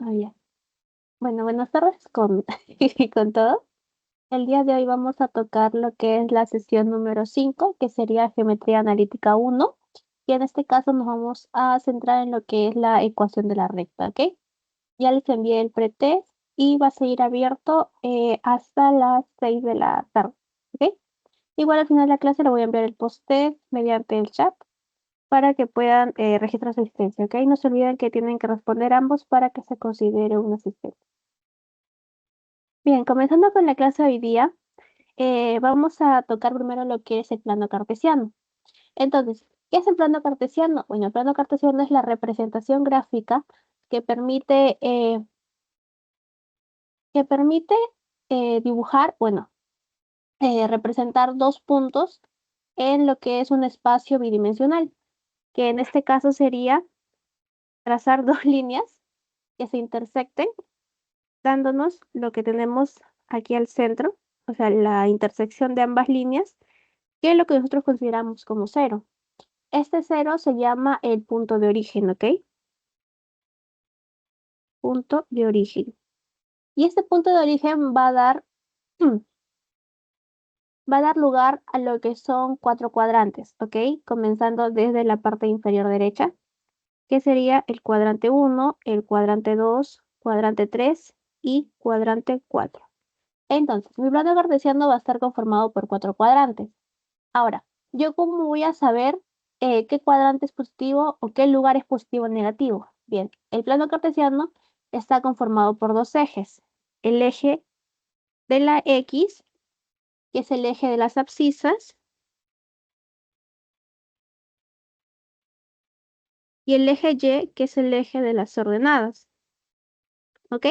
Ah, ya. Bueno, buenas tardes con, con todo. El día de hoy vamos a tocar lo que es la sesión número 5, que sería Geometría Analítica 1. Y en este caso nos vamos a centrar en lo que es la ecuación de la recta, ¿ok? Ya les envié el pretest y va a seguir abierto hasta las 6 de la tarde, ¿ok? Igual al final de la clase le voy a enviar el post-test mediante el chat para que puedan registrar su asistencia, ¿ok? No se olviden que tienen que responder ambos para que se considere una asistencia. Bien, comenzando con la clase de hoy día, vamos a tocar primero lo que es el plano cartesiano. Entonces, ¿qué es el plano cartesiano? Bueno, el plano cartesiano es la representación gráfica que permite dibujar, bueno, representar dos puntos en lo que es un espacio bidimensional, que en este caso sería trazar dos líneas que se intersecten, dándonos lo que tenemos aquí al centro, o sea, la intersección de ambas líneas, que es lo que nosotros consideramos como cero. Este cero se llama el punto de origen, ¿ok? Punto de origen. Y este punto de origen va a dar, va a dar lugar a lo que son cuatro cuadrantes, ¿ok? Comenzando desde la parte inferior derecha, que sería el cuadrante 1, el cuadrante 2, cuadrante 3 y cuadrante 4. Entonces, mi plano cartesiano va a estar conformado por cuatro cuadrantes. Ahora, ¿yo cómo voy a saber qué cuadrante es positivo o qué lugar es positivo o negativo? Bien, el plano cartesiano está conformado por dos ejes. El eje de la X, que es el eje de las abscisas, y el eje Y, que es el eje de las ordenadas. ¿Ok?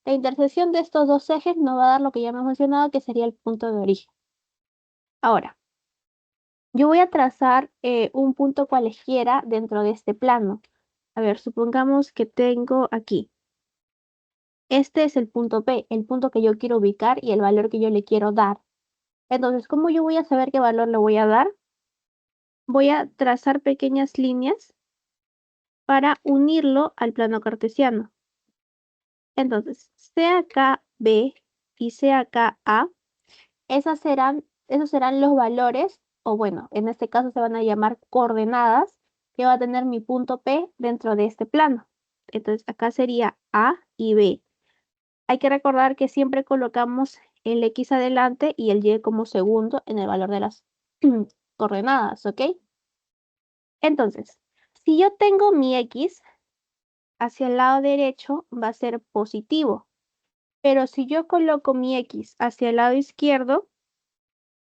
La intersección de estos dos ejes nos va a dar lo que ya hemos mencionado, que sería el punto de origen. Ahora, yo voy a trazar un punto cualesquiera dentro de este plano. A ver, supongamos que tengo aquí. Este es el punto P, el punto que yo quiero ubicar y el valor que yo le quiero dar. Entonces, ¿cómo yo voy a saber qué valor le voy a dar? Voy a trazar pequeñas líneas para unirlo al plano cartesiano. Entonces, sea acá B y sea acá A, esos serán los valores, o bueno, en este caso se van a llamar coordenadas, que va a tener mi punto P dentro de este plano. Entonces, acá sería A y B. Hay que recordar que siempre colocamos el X adelante y el Y como segundo en el valor de las coordenadas, ¿ok? Entonces, si yo tengo mi X, hacia el lado derecho va a ser positivo, pero si yo coloco mi X hacia el lado izquierdo,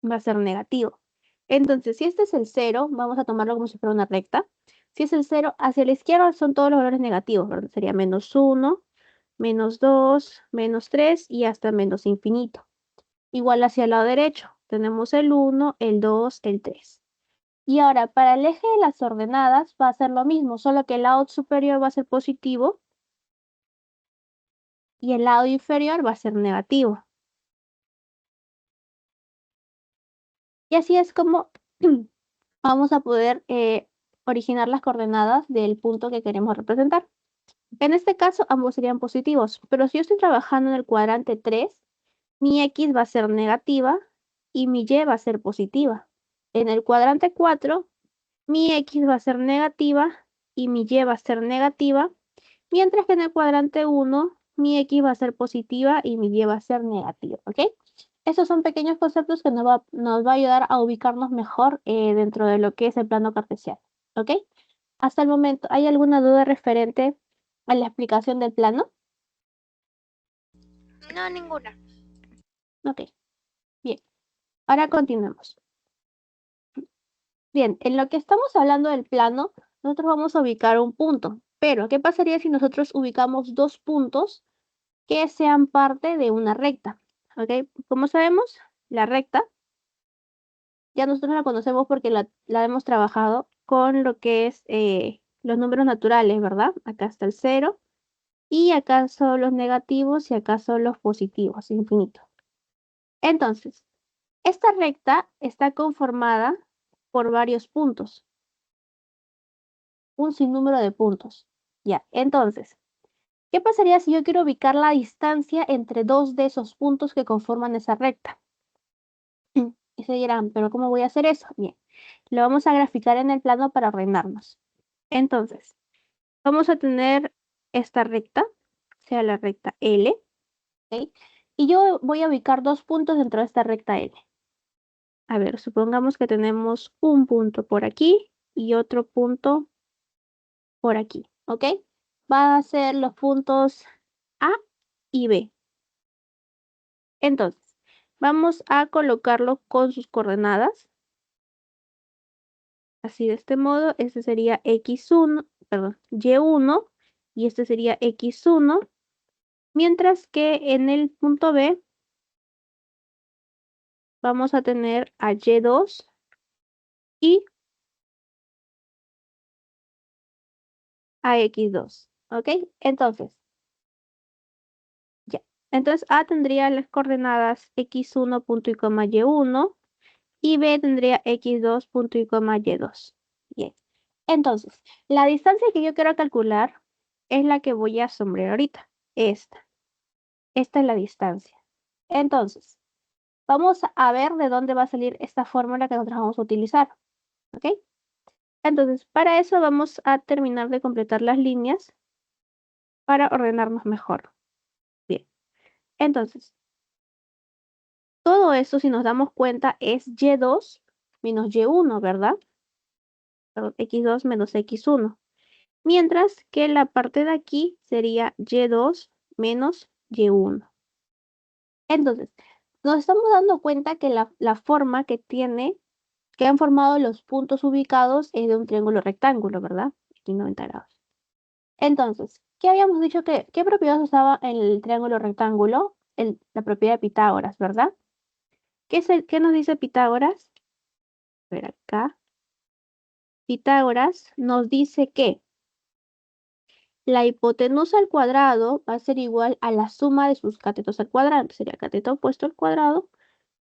va a ser negativo. Entonces, si este es el 0, vamos a tomarlo como si fuera una recta. Si es el 0, hacia la izquierda son todos los valores negativos, ¿verdad? Sería -1, -2, -3 y hasta menos infinito. Igual hacia el lado derecho, tenemos el 1, el 2, el 3. Y ahora, para el eje de las ordenadas va a ser lo mismo, solo que el lado superior va a ser positivo y el lado inferior va a ser negativo. Y así es como vamos a poder originar las coordenadas del punto que queremos representar. En este caso, ambos serían positivos, pero si yo estoy trabajando en el cuadrante 3, mi X va a ser negativa y mi Y va a ser positiva. En el cuadrante 4, mi X va a ser negativa y mi Y va a ser negativa, mientras que en el cuadrante 1, mi X va a ser positiva y mi Y va a ser negativa, ¿ok? Estos son pequeños conceptos que nos va a ayudar a ubicarnos mejor dentro de lo que es el plano cartesiano, ¿ok? Hasta el momento, ¿hay alguna duda referente a la explicación del plano? No, ninguna. Ok, bien. Ahora continuemos. Bien, en lo que estamos hablando del plano, nosotros vamos a ubicar un punto. Pero, ¿qué pasaría si nosotros ubicamos dos puntos que sean parte de una recta? ¿Ok? Como sabemos, la recta ya nosotros la conocemos porque la hemos trabajado con lo que es los números naturales, ¿verdad? Acá está el 0 y acá son los negativos y acá son los positivos, infinito. Entonces, esta recta está conformada por varios puntos, un sinnúmero de puntos. Ya, entonces, ¿Qué pasaría si yo quiero ubicar la distancia entre dos de esos puntos que conforman esa recta? Y se dirán, ¿pero cómo voy a hacer eso? Bien, lo vamos a graficar en el plano para ordenarnos. Entonces, vamos a tener esta recta, sea la recta L, ¿ok? Y yo voy a ubicar dos puntos dentro de esta recta L. A ver, supongamos que tenemos un punto por aquí y otro punto por aquí, ¿ok? Van a ser los puntos A y B. Entonces, vamos a colocarlo con sus coordenadas. Así de este modo, este sería x1, perdón, y1 y este sería x1, mientras que en el punto B vamos a tener a y2 y a x2, ¿ok? Entonces, ya. Entonces A tendría las coordenadas x1 punto y coma y1 y B tendría x2 punto y coma y2. Bien. Entonces, la distancia que yo quiero calcular es la que voy a sombrear ahorita. Esta. Esta es la distancia. Entonces, vamos a ver de dónde va a salir esta fórmula que nosotros vamos a utilizar. ¿Ok? Entonces, para eso vamos a terminar de completar las líneas para ordenarnos mejor. Bien. Entonces, todo esto, si nos damos cuenta, es y2 menos y1, ¿verdad? Perdón, x2 menos x1. Mientras que la parte de aquí sería y2 menos y1. Entonces, nos estamos dando cuenta que la forma que han formado los puntos ubicados es de un triángulo rectángulo, ¿verdad? Aquí 90 grados. Entonces, ¿qué habíamos dicho qué propiedad se usaba en el triángulo rectángulo? La propiedad de Pitágoras, ¿verdad? ¿Qué nos dice Pitágoras? A ver acá. Pitágoras nos dice que la hipotenusa al cuadrado va a ser igual a la suma de sus catetos al cuadrado. Sería cateto opuesto al cuadrado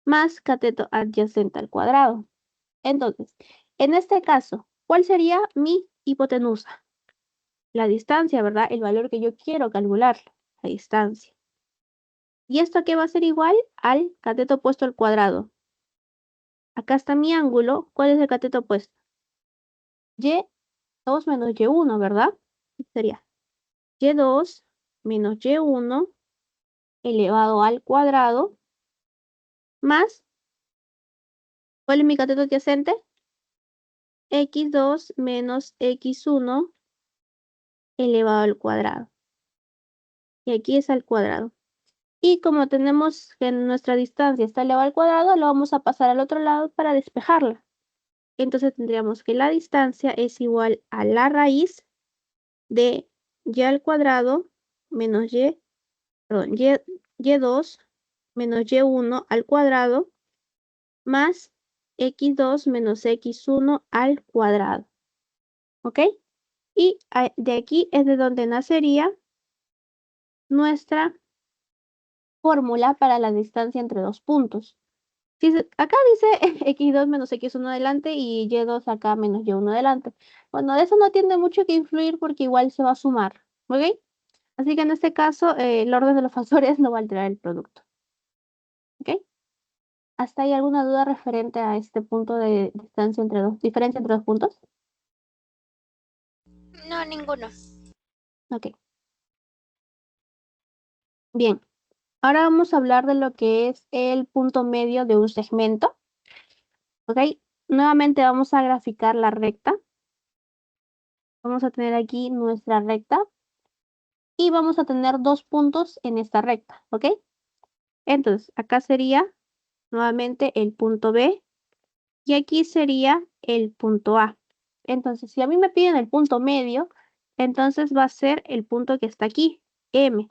más cateto adyacente al cuadrado. Entonces, en este caso, ¿cuál sería mi hipotenusa? La distancia, ¿verdad? El valor que yo quiero calcular, la distancia. ¿Y esto qué va a ser igual? Al cateto opuesto al cuadrado. Acá está mi ángulo. ¿Cuál es el cateto opuesto? Y2 menos Y1, ¿verdad? Sería Y2 menos Y1 elevado al cuadrado más, ¿cuál es mi cateto adyacente? X2 menos X1 elevado al cuadrado. Y aquí es al cuadrado. Y como tenemos que nuestra distancia está elevada al cuadrado, lo vamos a pasar al otro lado para despejarla. Entonces tendríamos que la distancia es igual a la raíz de y al cuadrado menos y2 menos y1 al cuadrado más x2 menos x1 al cuadrado. ¿Ok? Y de aquí es de donde nacería nuestra fórmula para la distancia entre dos puntos. Acá dice x2 menos x1 adelante y y2 acá menos y1 adelante. Bueno, de eso no tiene mucho que influir porque igual se va a sumar, ¿ok? Así que en este caso el orden de los factores no va a alterar el producto, ¿ok? ¿Hasta ahí alguna duda referente a este punto de diferencia entre dos puntos? No, ninguno. Ok, bien. Ahora vamos a hablar de lo que es el punto medio de un segmento, ¿ok? Nuevamente vamos a graficar la recta. Vamos a tener aquí nuestra recta y vamos a tener dos puntos en esta recta, ¿ok? Entonces, acá sería nuevamente el punto B y aquí sería el punto A. Entonces, si a mí me piden el punto medio, entonces va a ser el punto que está aquí, M,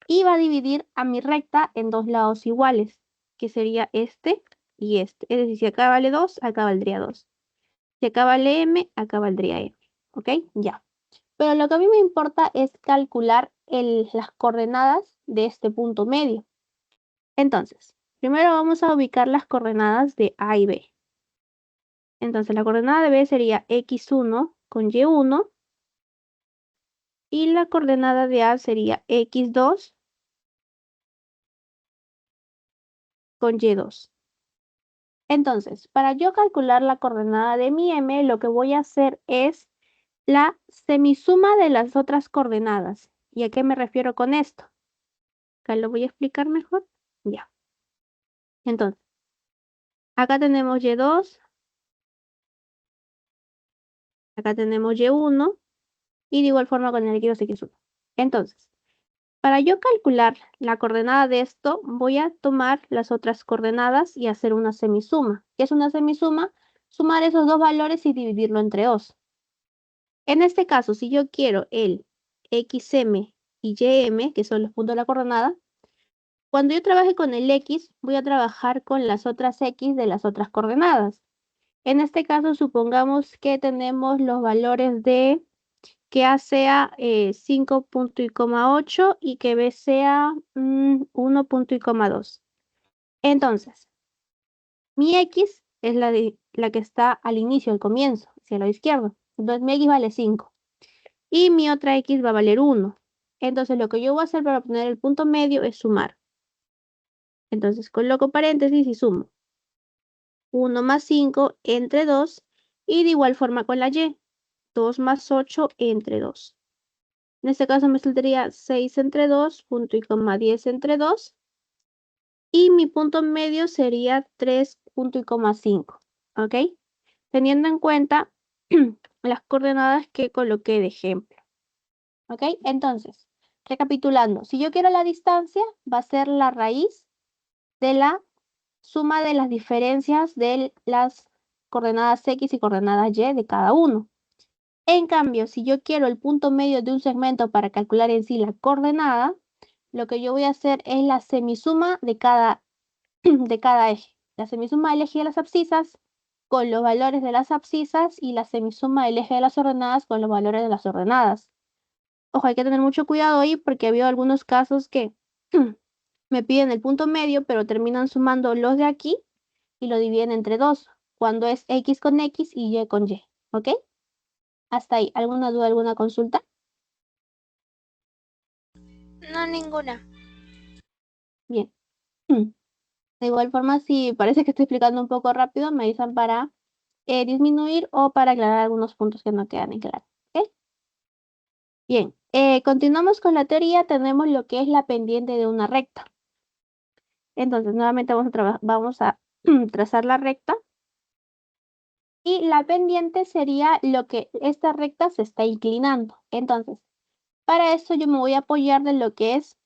y va a dividir a mi recta en dos lados iguales, que sería este y este. Es decir, si acá vale 2, acá valdría 2. Si acá vale M, acá valdría M. ¿Ok? Ya. Pero lo que a mí me importa es calcular las coordenadas de este punto medio. Entonces, primero vamos a ubicar las coordenadas de A y B. Entonces, la coordenada de B sería x1 con y1 Y la coordenada de A sería x2 con y2. Entonces, para yo calcular la coordenada de mi m, lo que voy a hacer es la semisuma de las otras coordenadas. ¿Y a qué me refiero con esto? Acá lo voy a explicar mejor. Ya. Entonces, acá tenemos y2, acá tenemos y1, y de igual forma con el x2, x1. Entonces, para yo calcular la coordenada de esto, voy a tomar las otras coordenadas y hacer una semisuma. ¿Qué es una semisuma? Sumar esos dos valores y dividirlo entre 2. En este caso, si yo quiero el xm y ym, que son los puntos de la coordenada, cuando yo trabaje con el x, voy a trabajar con las otras x de las otras coordenadas. En este caso, supongamos que tenemos los valores de que A sea 5.8 y que B sea 1.2. Entonces, mi X es la que está al inicio, al comienzo, hacia el lado izquierdo. Entonces, mi X vale 5. Y mi otra X va a valer 1. Entonces, lo que yo voy a hacer para obtener el punto medio es sumar. Entonces, coloco paréntesis y sumo. 1 más 5 entre 2. Y de igual forma con la Y. 2 más 8 entre 2. En este caso me saldría 6 entre 2, punto y coma 10 entre 2. Y mi punto medio sería 3, punto y coma 5. ¿Ok? Teniendo en cuenta las coordenadas que coloqué de ejemplo. ¿Ok? Entonces, recapitulando, si yo quiero la distancia, va a ser la raíz de la suma de las diferencias de las coordenadas X y coordenadas Y de cada uno. En cambio, si yo quiero el punto medio de un segmento para calcular en sí la coordenada, lo que yo voy a hacer es la semisuma de cada, de cada eje. La semisuma del eje de las abscisas con los valores de las abscisas y la semisuma del eje de las ordenadas con los valores de las ordenadas. Ojo, hay que tener mucho cuidado ahí porque había algunos casos que me piden el punto medio, pero terminan sumando los de aquí y lo dividen entre 2, cuando es X con X y Y con Y. ¿Ok? Hasta ahí. ¿Alguna duda, alguna consulta? No, ninguna. Bien. De igual forma, si parece que estoy explicando un poco rápido, me avisan para disminuir o para aclarar algunos puntos que no quedan en claro. ¿Ok? Bien, continuamos con la teoría. Tenemos lo que es la pendiente de una recta. Entonces, nuevamente vamos a trazar la recta. Y la pendiente sería lo que esta recta se está inclinando. Entonces, para eso yo me voy a apoyar de lo que es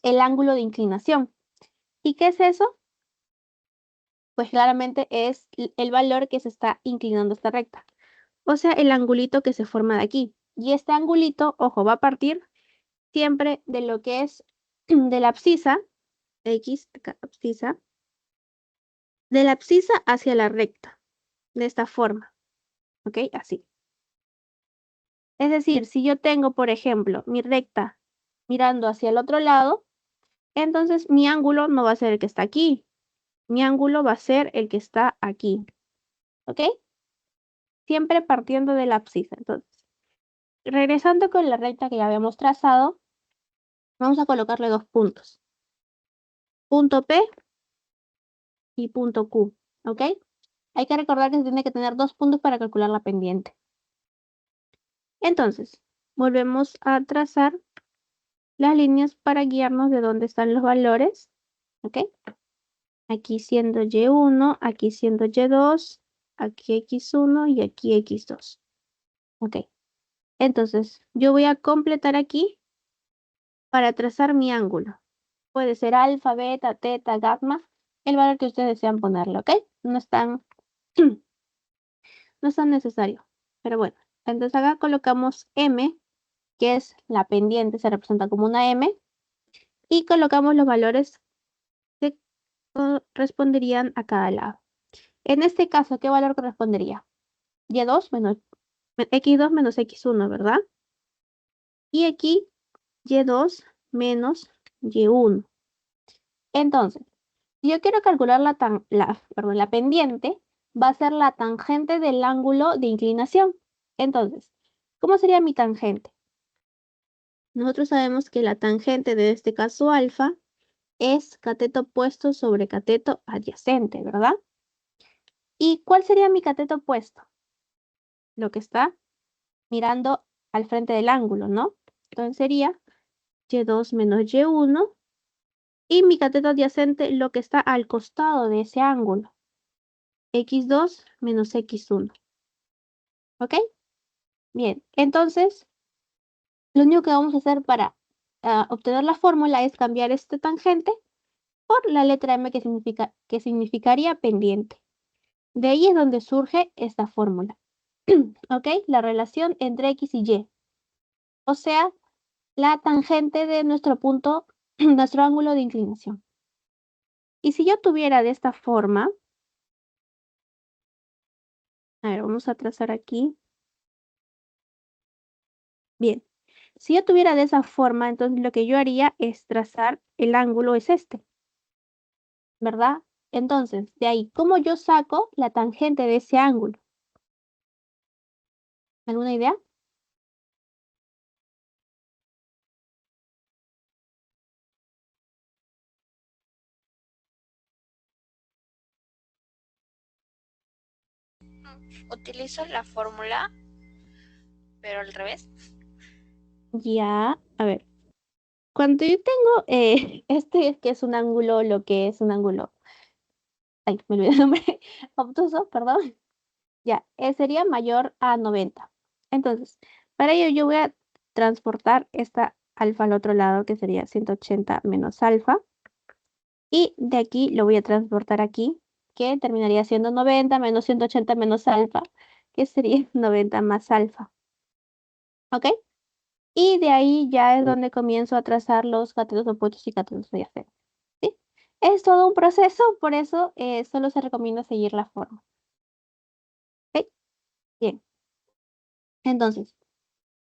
el ángulo de inclinación. ¿Y qué es eso? Pues claramente es el valor que se está inclinando esta recta. O sea, el angulito que se forma de aquí. Y este angulito, ojo, va a partir siempre de lo que es de la abscisa, X, acá, abscisa, de la abscisa hacia la recta, de esta forma. ¿Ok? Así. Es decir, si yo tengo, por ejemplo, mi recta mirando hacia el otro lado, entonces mi ángulo no va a ser el que está aquí. Mi ángulo va a ser el que está aquí. ¿Ok? Siempre partiendo de la abscisa. Entonces, regresando con la recta que ya habíamos trazado, vamos a colocarle dos puntos. Punto P y punto Q. ¿Ok? Hay que recordar que se tiene que tener dos puntos para calcular la pendiente. Entonces, volvemos a trazar las líneas para guiarnos de dónde están los valores. ¿Ok? Aquí siendo Y1, aquí siendo Y2, aquí X1 y aquí X2. ¿Ok? Entonces, yo voy a completar aquí para trazar mi ángulo. Puede ser alfa, beta, teta, gamma, el valor que ustedes desean ponerle, ¿ok? No es tan, no es tan necesario. Pero bueno, entonces acá colocamos M, que es la pendiente, se representa como una M, y colocamos los valores que corresponderían a cada lado. En este caso, ¿qué valor correspondería? Y2 menos X2 menos X1, ¿verdad? Y aquí Y2 menos Y1. Entonces, si yo quiero calcular la pendiente, va a ser la tangente del ángulo de inclinación. Entonces, ¿cómo sería mi tangente? Nosotros sabemos que la tangente de este caso alfa es cateto opuesto sobre cateto adyacente, ¿verdad? ¿Y cuál sería mi cateto opuesto? Lo que está mirando al frente del ángulo, ¿no? Entonces sería y2 menos y1. Y mi cateto adyacente, lo que está al costado de ese ángulo. x2 menos x1. ¿Ok? Bien, entonces, lo único que vamos a hacer para obtener la fórmula es cambiar este tangente por la letra m que significaría pendiente. De ahí es donde surge esta fórmula. ¿Ok? La relación entre x y y. O sea, la tangente de nuestro punto, nuestro ángulo de inclinación. Y si yo tuviera de esta forma, a ver, vamos a trazar aquí. Bien, si yo tuviera de esa forma, entonces lo que yo haría es trazar el ángulo es este, ¿verdad? Entonces, de ahí, ¿cómo yo saco la tangente de ese ángulo? ¿Alguna idea? Utilizo la fórmula, pero al revés. Ya, a ver. Cuando yo tengo este que es un ángulo, lo que es un ángulo, ay, me olvidé el nombre, obtuso, perdón, ya, sería mayor a 90. Entonces, para ello yo voy a transportar esta alfa al otro lado, que sería 180 menos alfa. Y de aquí lo voy a transportar aquí, que terminaría siendo 90 menos 180 menos alfa, que sería 90 más alfa. ¿Ok? Y de ahí ya es donde comienzo a trazar los catetos opuestos y catetos adyacentes. ¿Sí? Es todo un proceso, por eso solo se recomienda seguir la forma. ¿Ok? Bien. Entonces,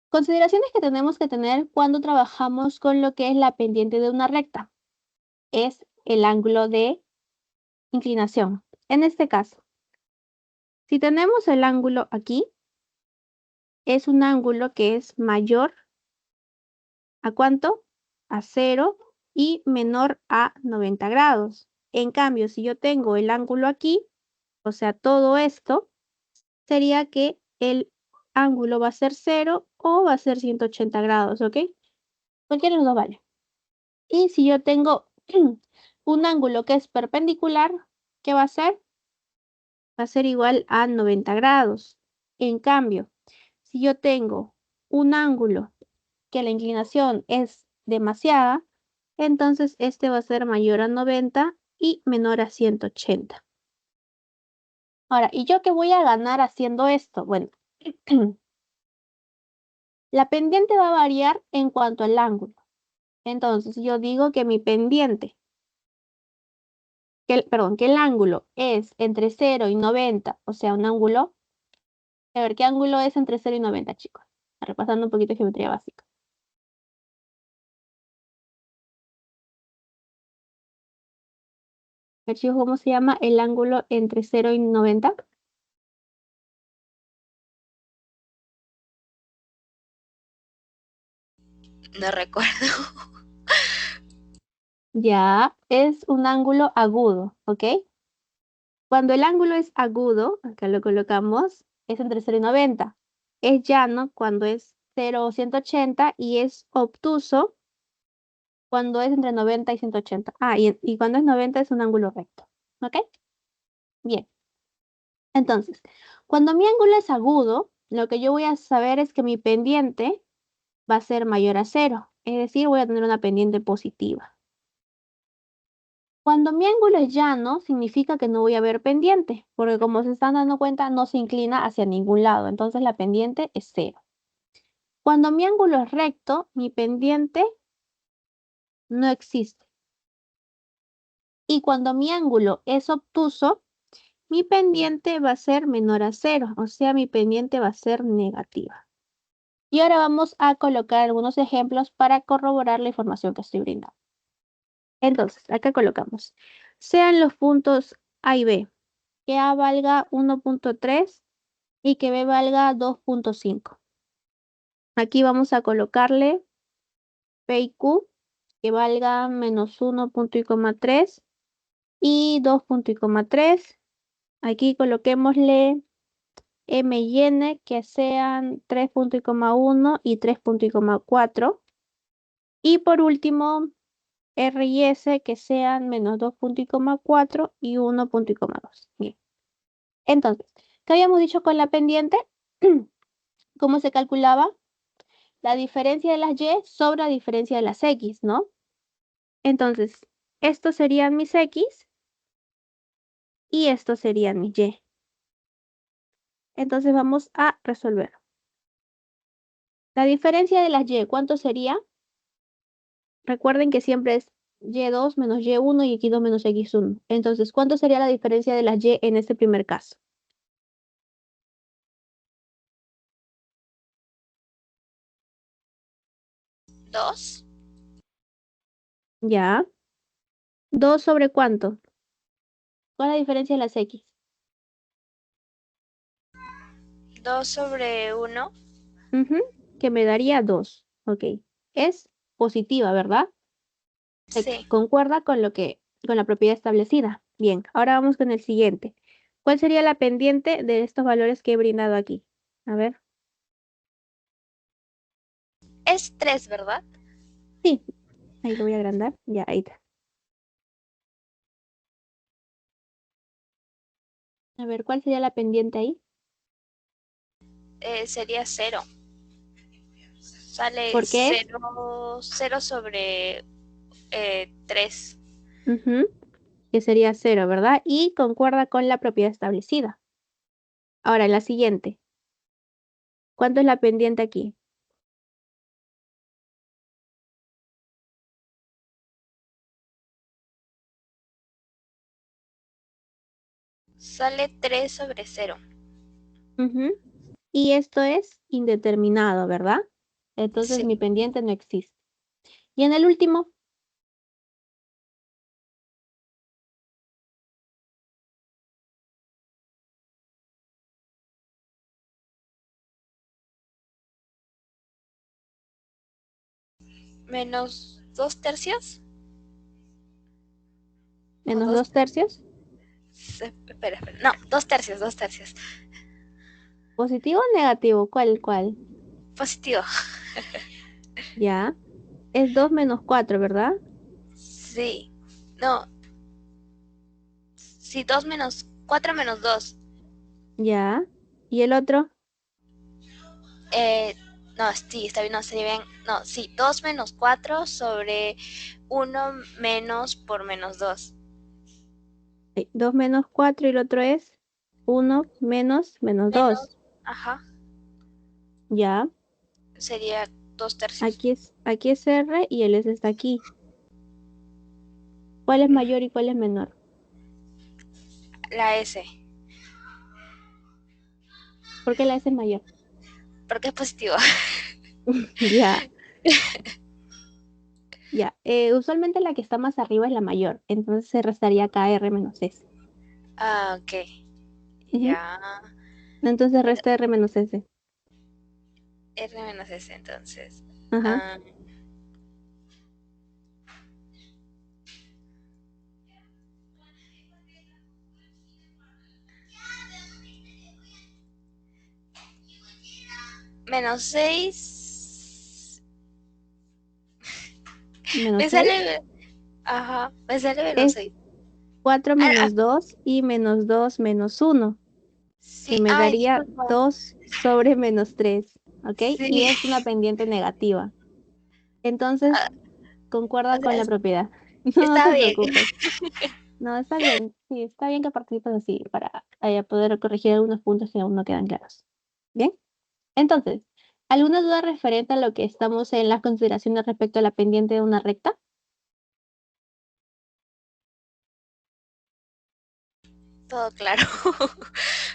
consideraciones que tenemos que tener cuando trabajamos con lo que es la pendiente de una recta. Es el ángulo de inclinación. En este caso, si tenemos el ángulo aquí, es un ángulo que es mayor ¿a cuánto? A 0 y menor a 90 grados. En cambio, si yo tengo el ángulo aquí, o sea, todo esto, sería que el ángulo va a ser 0 o va a ser 180 grados, ¿ok? Cualquiera de los dos vale. Y si yo tengo un ángulo que es perpendicular, ¿qué va a ser? Va a ser igual a 90 grados. En cambio, si yo tengo un ángulo que la inclinación es demasiada, entonces este va a ser mayor a 90 y menor a 180. Ahora, ¿y yo qué voy a ganar haciendo esto? Bueno, la pendiente va a variar en cuanto al ángulo. Entonces, yo digo que mi pendiente, perdón, que el ángulo es entre 0 y 90, o sea, un ángulo. A ver, ¿qué ángulo es entre 0 y 90, chicos? Repasando un poquito de geometría básica. Chicos, ¿cómo se llama el ángulo entre 0 y 90? No recuerdo. Ya, es un ángulo agudo, ¿ok? Cuando el ángulo es agudo, acá lo colocamos, es entre 0 y 90. Es llano cuando es 0 o 180 y es obtuso cuando es entre 90 y 180. Ah, y cuando es 90 es un ángulo recto, ¿ok? Bien, entonces, cuando mi ángulo es agudo, lo que yo voy a saber es que mi pendiente va a ser mayor a 0, es decir, voy a tener una pendiente positiva. Cuando mi ángulo es llano, significa que no voy a ver pendiente, porque como se están dando cuenta, no se inclina hacia ningún lado, entonces la pendiente es 0. Cuando mi ángulo es recto, mi pendiente no existe. Y cuando mi ángulo es obtuso, mi pendiente va a ser menor a 0, o sea, mi pendiente va a ser negativa. Y ahora vamos a colocar algunos ejemplos para corroborar la información que estoy brindando. Entonces, acá colocamos, sean los puntos A y B, que A valga 1.3 y que B valga 2.5. Aquí vamos a colocarle P y Q que valga menos 1 punto y coma 3 y 2 punto y coma 3. Aquí coloquémosle M y N que sean 3 punto y coma 1 y 3 punto y coma 4. Y por último, R y S que sean menos 2 punto y coma 4 y 1 punto y coma 2. Bien. Entonces, ¿qué habíamos dicho con la pendiente? ¿Cómo se calculaba? La diferencia de las Y sobre la diferencia de las X, ¿no? Entonces, estos serían mis X y estos serían mis Y. Entonces vamos a resolver. La diferencia de las Y, ¿cuánto sería? Recuerden que siempre es Y2 menos Y1 y X2 menos X1. Entonces, ¿cuánto sería la diferencia de las Y en este primer caso? 2. ¿Ya? ¿2 sobre cuánto? ¿Cuál es la diferencia de las X? 2 sobre 1. Ujú, que me daría 2. Ok. Es positiva, ¿verdad? Sí. Concuerda con con la propiedad establecida. Bien, ahora vamos con el siguiente. ¿Cuál sería la pendiente de estos valores que he brindado aquí? A ver. Es 3, ¿verdad? Sí, ahí lo voy a agrandar. Ya, ahí está. A ver, ¿cuál sería la pendiente ahí? Sería 0. Sale ¿Por qué? 0, 0 sobre 3. Ujú, que sería 0, ¿verdad? Y concuerda con la propiedad establecida. Ahora, la siguiente. ¿Cuánto es la pendiente aquí? Sale 3 sobre 0. Ujú, y esto es indeterminado, ¿verdad? Entonces Sí. mi pendiente no existe. Y en el último, Menos 2 tercios. O menos 2. 2 tercios. Espera, espera. No, 2 tercios, 2 tercios. ¿Positivo o negativo? ¿Cuál? Positivo. Ya. Es 2 menos 4, ¿verdad? Sí. No, sí, 2 menos 4 menos 2. Ya. ¿Y el otro? No, sí, está bien, no, sería bien. No, sí, 2 menos 4 sobre 1 menos por menos 2. 2 menos 4 y el otro es 1 menos 2. Menos, ajá, Ya. sería 2 tercios. Aquí es R y el S está aquí. ¿Cuál es mayor y cuál es menor? La S, ¿Por qué la S es mayor? porque es positivo. Ya, ya. Usualmente la que está más arriba es la mayor. Entonces se restaría acá R menos S. Ah, ok. Ujú. Ya. Entonces resta R menos S. R menos S, entonces. Ajá. Ah, menos 6. Menos Me 6 sale. Ajá, me sale menos es 6. 4 Ah, ah, menos 2 y menos 2 menos 1, que sí, me ay, daría disculpa. 2 sobre menos 3, ¿ok? Y Sí. es una pendiente negativa. Entonces, Ah, concuerda o con sea, la propiedad. No, no está te bien. preocupes. No, está bien. Sí, está bien que participes así para poder corregir algunos puntos que aún no quedan claros. Bien. Entonces, ¿alguna duda referente a lo que estamos en las consideraciones respecto a la pendiente de una recta? Todo claro.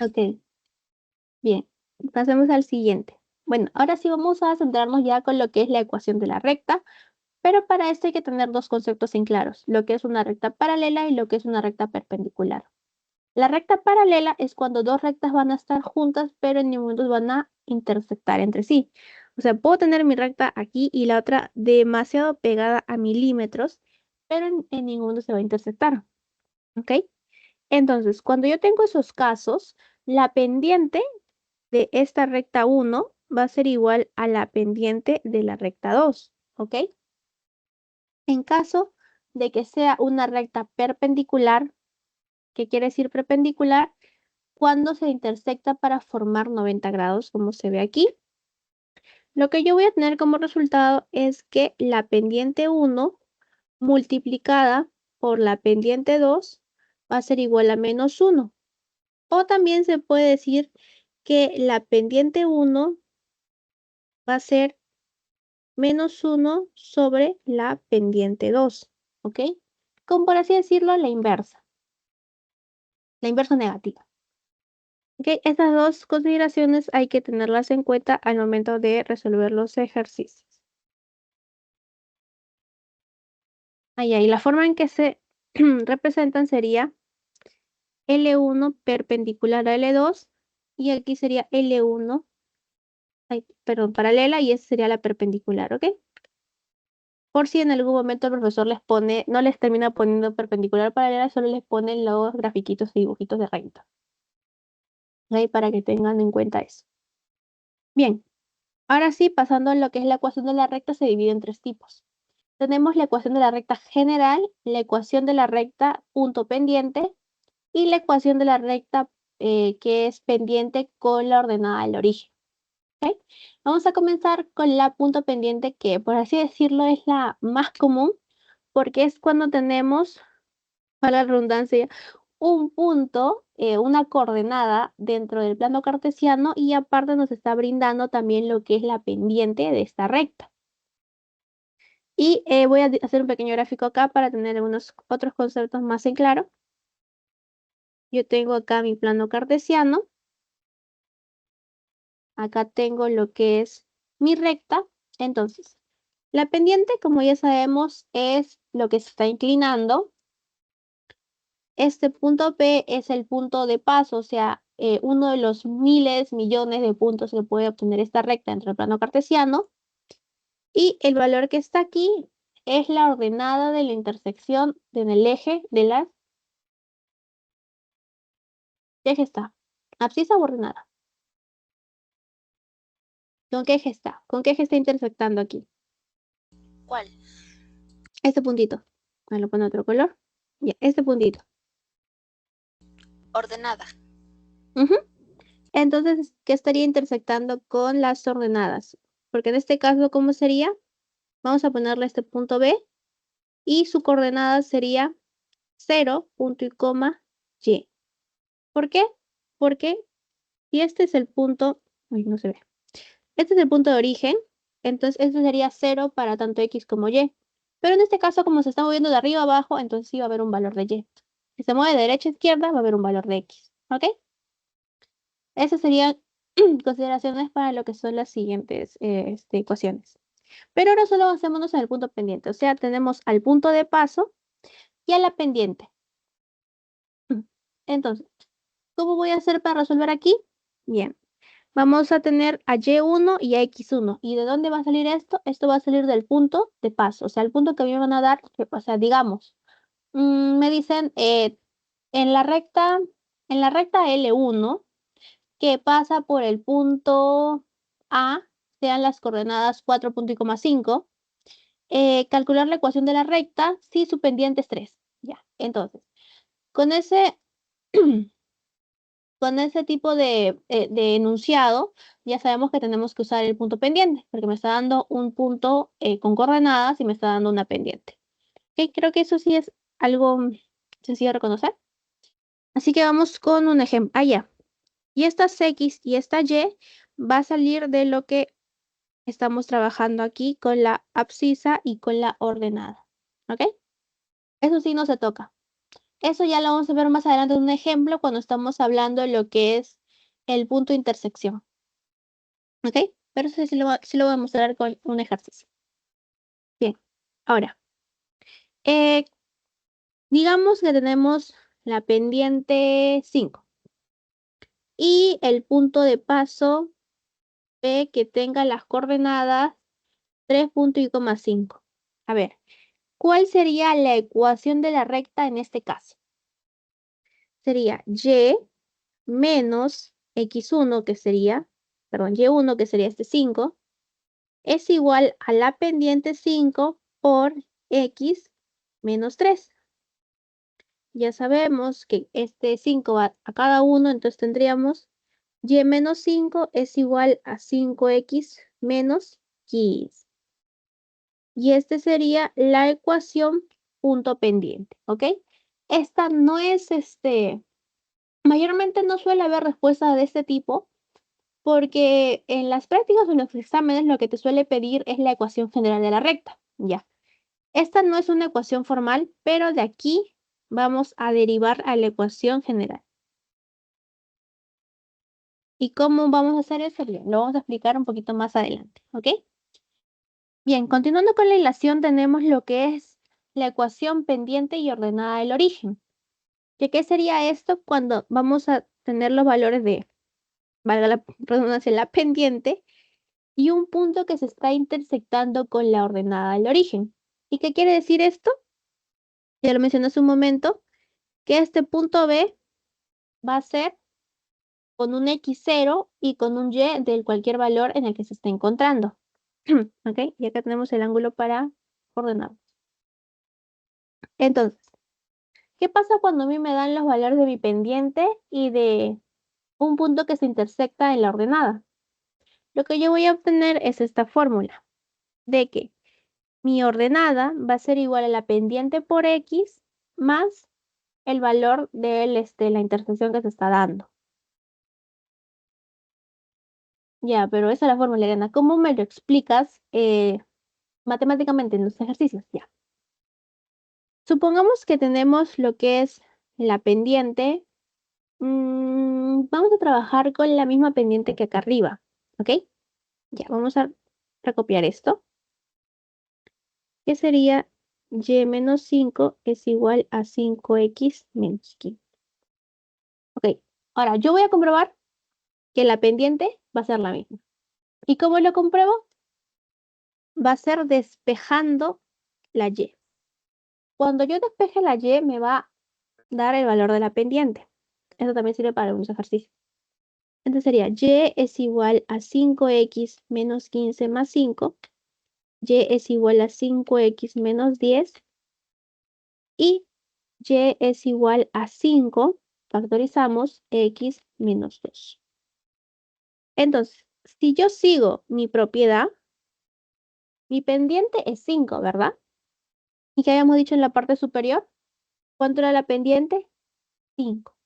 Ok, bien. Pasemos al siguiente. Bueno, ahora sí vamos a centrarnos ya con lo que es la ecuación de la recta, pero para esto hay que tener dos conceptos en claros, lo que es una recta paralela y lo que es una recta perpendicular. La recta paralela es cuando dos rectas van a estar juntas, pero en ningún momento van a intersectar entre sí. O sea, puedo tener mi recta aquí y la otra demasiado pegada a milímetros, pero en ninguno se va a intersectar. ¿Ok? Entonces, cuando yo tengo esos casos, la pendiente de esta recta 1 va a ser igual a la pendiente de la recta 2. ¿Ok? En caso de que sea una recta perpendicular, ¿qué quiere decir perpendicular? Cuando se intersecta para formar 90 grados, como se ve aquí. Lo que yo voy a tener como resultado es que la pendiente 1 multiplicada por la pendiente 2 va a ser igual a menos 1. O también se puede decir que la pendiente 1 va a ser menos 1 sobre la pendiente 2. ¿Ok? Como por así decirlo, la inversa negativa. ¿Ok? Estas dos consideraciones hay que tenerlas en cuenta al momento de resolver los ejercicios. Y la forma en que se representan sería L1 perpendicular a L2 y aquí sería L1, perdón, paralela y esa sería la perpendicular, ¿ok? Por si en algún momento el profesor les pone, no les termina poniendo perpendicular paralela, solo les ponen los grafiquitos y dibujitos de recta. ¿Ok? Para que tengan en cuenta eso. Bien, ahora sí, pasando a lo que es la ecuación de la recta, se divide en tres tipos. Tenemos la ecuación de la recta general, la ecuación de la recta punto pendiente y la ecuación de la recta que es pendiente con la ordenada del origen. ¿Ok? Vamos a comenzar con la punto pendiente que, por así decirlo, es la más común porque es cuando tenemos, para la redundancia, un punto, una coordenada dentro del plano cartesiano y aparte nos está brindando también lo que es la pendiente de esta recta. Y voy a hacer un pequeño gráfico acá para tener algunos otros conceptos más en claro. Yo tengo acá mi plano cartesiano. Acá tengo lo que es mi recta. Entonces, la pendiente, como ya sabemos, es lo que se está inclinando. Este punto P es el punto de paso, o sea, uno de los miles, millones de puntos que puede obtener esta recta entre el plano cartesiano. Y el valor que está aquí es la ordenada de la intersección en el eje de las... ¿Qué eje está? ¿Abscisa o ordenada? ¿Con qué eje está? ¿Con qué eje está intersectando aquí? ¿Cuál? Este puntito. Me lo pone otro color. Ya, este puntito. Ordenada. Ujú. Entonces, ¿qué estaría intersectando con las ordenadas? Porque en este caso, ¿cómo sería? Vamos a ponerle este punto B y su coordenada sería 0, punto y coma, Y. ¿Por qué? Porque si este es el punto, ay, no se ve. Este es el punto de origen, entonces este sería 0 para tanto X como Y. Pero en este caso, como se está moviendo de arriba a abajo, entonces sí va a haber un valor de Y. Si se mueve de derecha a izquierda, va a haber un valor de X. ¿Ok? Esas serían consideraciones para lo que son las siguientes ecuaciones. Pero ahora solo avancémonos en el punto pendiente. O sea, tenemos al punto de paso y a la pendiente. Entonces, ¿cómo voy a hacer para resolver aquí? Bien, vamos a tener a Y1 y a X1. ¿Y de dónde va a salir esto? Esto va a salir del punto de paso. O sea, el punto que a mí me van a dar, o sea, digamos, me dicen en la recta L1, que pasa por el punto A, sean las coordenadas 4,5, calcular la ecuación de la recta si su pendiente es 3. Ya, entonces, con ese, con ese tipo de enunciado, ya sabemos que tenemos que usar el punto pendiente, porque me está dando un punto con coordenadas y me está dando una pendiente. Ok, creo que eso sí es algo sencillo de reconocer. Así que vamos con un ejemplo. Ya. Y estas X y esta Y va a salir de lo que estamos trabajando aquí con la abscisa y con la ordenada. ¿Ok? Eso sí no se toca. Eso ya lo vamos a ver más adelante en un ejemplo cuando estamos hablando de lo que es el punto de intersección. ¿Ok? Pero eso sí lo voy a mostrar con un ejercicio. Bien. Ahora, eh, digamos que tenemos la pendiente 5 y el punto de paso B que tenga las coordenadas 3,5. A ver, ¿cuál sería la ecuación de la recta en este caso? Sería y menos x1, que sería, perdón, y1, que sería este 5, es igual a la pendiente 5 por x menos 3. Ya sabemos que este 5 va a cada uno, entonces tendríamos y menos 5 es igual a 5x menos 15. Y este sería la ecuación punto pendiente, ¿ok? Esta no es, mayormente no suele haber respuestas de este tipo, porque en las prácticas o en los exámenes lo que te suele pedir es la ecuación general de la recta, ya. Esta no es una ecuación formal, pero de aquí vamos a derivar a la ecuación general. ¿Y cómo vamos a hacer eso? Bien, lo vamos a explicar un poquito más adelante, ¿ok? Bien, continuando con la hilación, tenemos lo que es la ecuación pendiente y ordenada del origen. ¿Qué sería esto cuando vamos a tener los valores de, valga la redundancia, la pendiente y un punto que se está intersectando con la ordenada del origen? ¿Y qué quiere decir esto? Ya lo mencioné hace un momento, que este punto B va a ser con un x0 y con un y del cualquier valor en el que se esté encontrando. ¿Ok? Y acá tenemos el ángulo para ordenar. Entonces, ¿qué pasa cuando a mí me dan los valores de mi pendiente y de un punto que se intersecta en la ordenada? Lo que yo voy a obtener es esta fórmula de que mi ordenada va a ser igual a la pendiente por x más el valor de la intersección que se está dando. Ya, pero esa es la fórmula, Elena. ¿Cómo me lo explicas matemáticamente en los ejercicios? Ya. Supongamos que tenemos lo que es la pendiente. Vamos a trabajar con la misma pendiente que acá arriba, ¿ok? Ya, vamos a recopiar esto, que sería y menos 5 es igual a 5x menos 15. Ok, ahora yo voy a comprobar que la pendiente va a ser la misma. ¿Y cómo lo compruebo? Va a ser despejando la y. Cuando yo despeje la y, me va a dar el valor de la pendiente. Eso también sirve para algunos ejercicios. Entonces sería y es igual a 5x menos 15 más 5. Y es igual a 5x menos 10. Y y es igual a 5, factorizamos, x menos 2. Entonces, si yo sigo mi propiedad, mi pendiente es 5, ¿verdad? ¿Y qué habíamos dicho en la parte superior? ¿Cuánto era la pendiente? 5.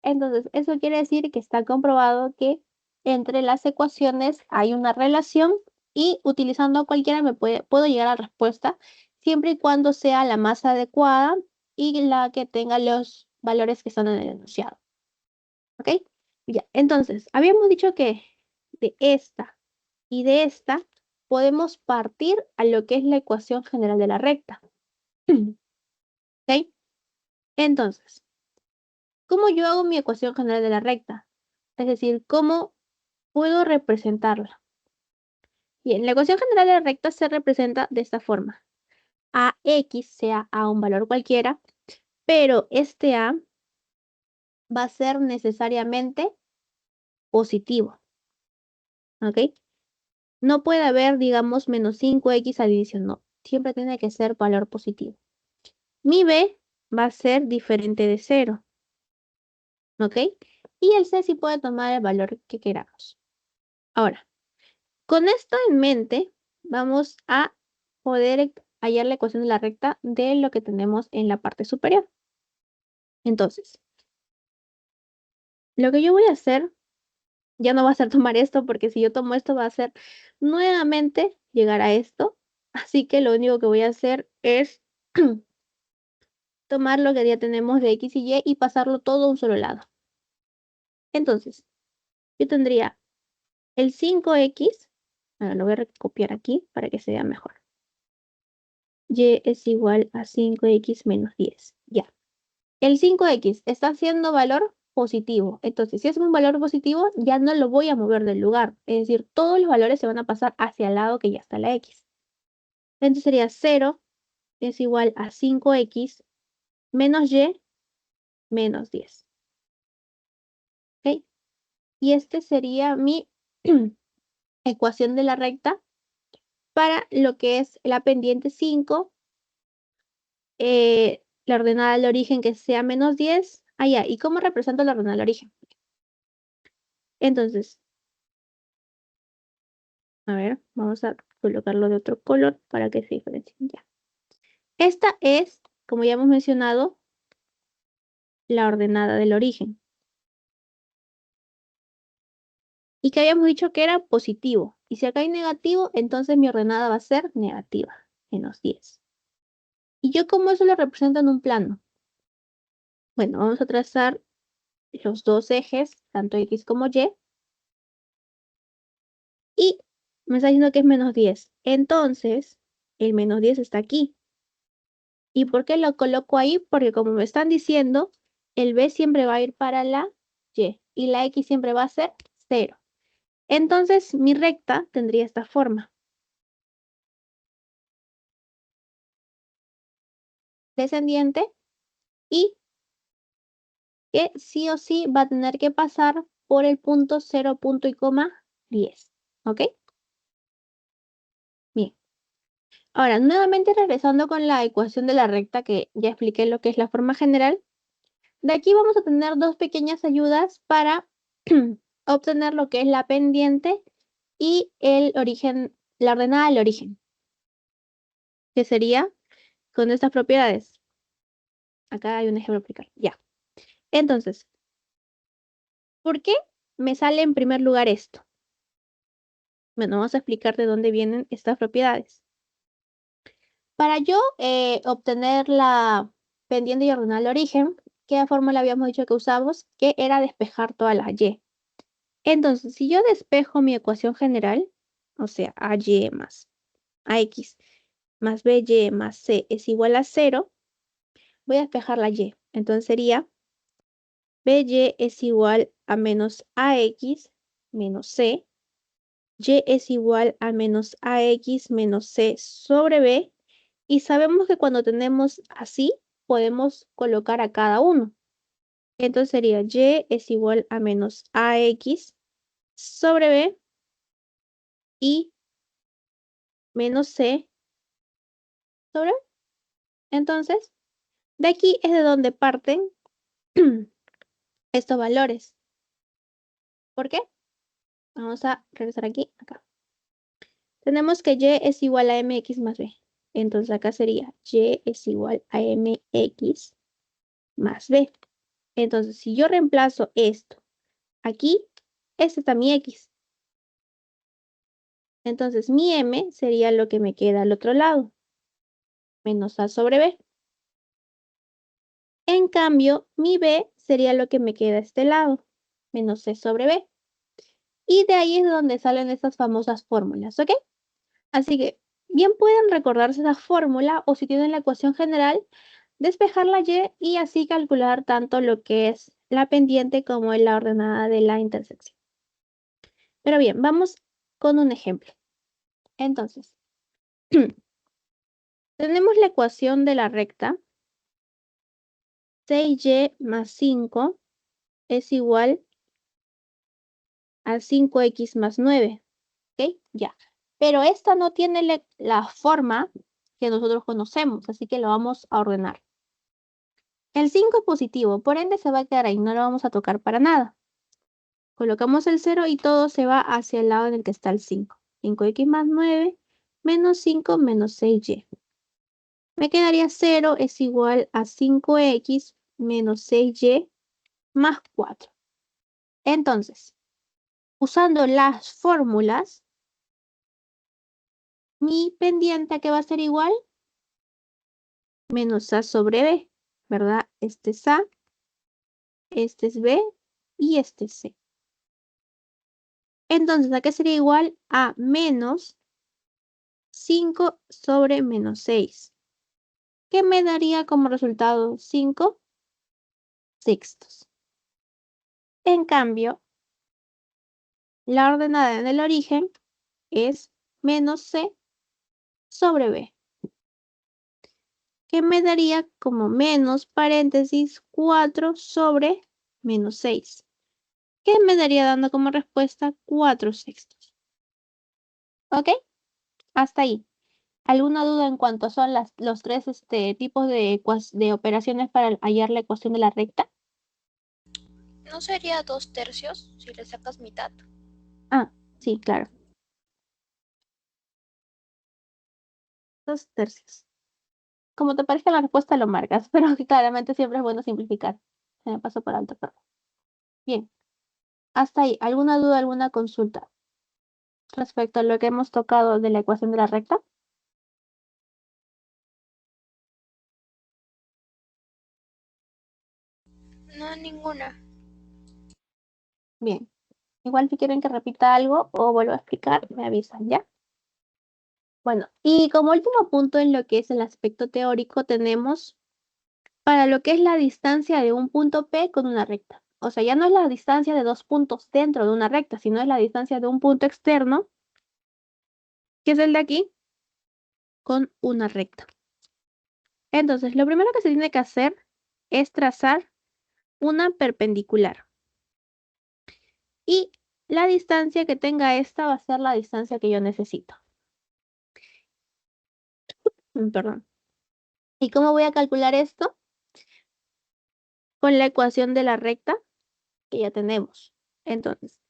Entonces, eso quiere decir que está comprobado que entre las ecuaciones hay una relación y utilizando cualquiera puedo llegar a la respuesta siempre y cuando sea la más adecuada y la que tenga los valores que están en el enunciado. ¿Ok? Ya, entonces, habíamos dicho que de esta y de esta podemos partir a lo que es la ecuación general de la recta. ¿Ok? Entonces, ¿cómo yo hago mi ecuación general de la recta? Es decir, ¿cómo puedo representarla? Bien, la ecuación general de la recta se representa de esta forma. AX sea A un valor cualquiera, pero este A va a ser necesariamente positivo. ¿Ok? No puede haber, digamos, menos 5x a división, no. Siempre tiene que ser valor positivo. Mi B va a ser diferente de 0. ¿Ok? Y el C sí puede tomar el valor que queramos. Ahora, con esto en mente, vamos a poder hallar la ecuación de la recta de lo que tenemos en la parte superior. Entonces, lo que yo voy a hacer, ya no va a ser tomar esto, porque si yo tomo esto va a ser nuevamente llegar a esto. Así que lo único que voy a hacer es tomar lo que ya tenemos de x y y y pasarlo todo a un solo lado. Entonces, yo tendría el 5x, bueno, lo voy a copiar aquí para que se vea mejor. Y es igual a 5x menos 10. Ya. El 5x está haciendo valor positivo. Entonces, si es un valor positivo, ya no lo voy a mover del lugar. Es decir, todos los valores se van a pasar hacia el lado que ya está la X. Entonces sería 0 es igual a 5X menos Y menos 10. ¿Ok? Y este sería mi ecuación de la recta para lo que es la pendiente 5, la ordenada del origen que sea menos 10. Ah, ya. ¿Y cómo represento la ordenada del origen? Entonces, a ver, vamos a colocarlo de otro color para que se diferencie. Ya. Esta es, como ya hemos mencionado, la ordenada del origen. Y que habíamos dicho que era positivo. Y si acá hay negativo, entonces mi ordenada va a ser negativa, menos 10. ¿Y yo cómo eso lo represento en un plano? Bueno, vamos a trazar los dos ejes, tanto X como Y. Y me está diciendo que es menos 10. Entonces, el menos 10 está aquí. ¿Y por qué lo coloco ahí? Porque como me están diciendo, el B siempre va a ir para la Y. Y la X siempre va a ser 0. Entonces, mi recta tendría esta forma. Descendiente y que sí o sí va a tener que pasar por el punto 0, punto y coma 10. ¿Ok? Bien. Ahora, nuevamente regresando con la ecuación de la recta, que ya expliqué lo que es la forma general. De aquí vamos a tener dos pequeñas ayudas para obtener lo que es la pendiente y el origen, la ordenada del origen, que sería con estas propiedades. Acá hay un ejemplo aplicado. Ya. Entonces, ¿por qué me sale en primer lugar esto? Bueno, vamos a explicar de dónde vienen estas propiedades. Para yo obtener la pendiente y ordenar el origen, ¿qué fórmula habíamos dicho que usamos? Que era despejar todas las y. Entonces, si yo despejo mi ecuación general, o sea, AY más AX más BY más C es igual a 0, voy a despejar la y. Entonces sería BY es igual a menos AX menos C, Y es igual a menos AX menos C sobre B. Y sabemos que cuando tenemos así, podemos colocar a cada uno. Entonces sería Y es igual a menos AX sobre B y menos C sobre B. Entonces, de aquí es de donde parten estos valores. ¿Por qué? Vamos a regresar aquí, acá. Tenemos que Y es igual a MX más B. Entonces acá sería Y es igual a MX más B. Entonces, si yo reemplazo esto aquí, este está mi X. Entonces, mi M sería lo que me queda al otro lado, menos A sobre B. En cambio, mi B sería lo que me queda a este lado, menos C sobre B. Y de ahí es donde salen estas famosas fórmulas, ¿ok? Así que bien pueden recordarse esa fórmula o si tienen la ecuación general, despejar la Y y así calcular tanto lo que es la pendiente como la ordenada de la intersección. Pero bien, vamos con un ejemplo. Entonces, tenemos la ecuación de la recta 6y más 5 es igual a 5x más 9. ¿Ok? Ya. Pero esta no tiene la forma que nosotros conocemos, así que lo vamos a ordenar. El 5 es positivo, por ende se va a quedar ahí, no lo vamos a tocar para nada. Colocamos el 0 y todo se va hacia el lado en el que está el 5. 5x más 9 menos 5 menos 6y. Me quedaría 0 es igual a 5x menos 6y más 4. Entonces, usando las fórmulas, mi pendiente ¿a qué va a ser igual? Menos A sobre B, ¿verdad? Este es A, este es B y este es C. Entonces, ¿a qué sería igual? A menos 5 sobre menos 6. ¿Qué me daría como resultado? 5 sextos. En cambio, la ordenada en el origen es menos C sobre B, que me daría como menos paréntesis 4 sobre menos 6, que me daría dando como respuesta 4/6. ¿Ok? Hasta ahí. ¿Alguna duda en cuanto son los tres tipos de operaciones para hallar la ecuación de la recta? ¿No sería 2/3 si le sacas mitad? Ah, sí, claro. 2/3. Como te parezca la respuesta lo marcas, pero que claramente siempre es bueno simplificar. Se me pasó por alto, perdón. Bien, hasta ahí. ¿Alguna duda, alguna consulta respecto a lo que hemos tocado de la ecuación de la recta? No, ninguna. Bien. Igual si quieren que repita algo o vuelvo a explicar, me avisan, ¿ya? Bueno, y como último punto en lo que es el aspecto teórico, tenemos para lo que es la distancia de un punto P con una recta. O sea, ya no es la distancia de dos puntos dentro de una recta, sino es la distancia de un punto externo, que es el de aquí, con una recta. Entonces, lo primero que se tiene que hacer es trazar una perpendicular. Y la distancia que tenga esta va a ser la distancia que yo necesito. Perdón. ¿Y cómo voy a calcular esto? Con la ecuación de la recta que ya tenemos. Entonces,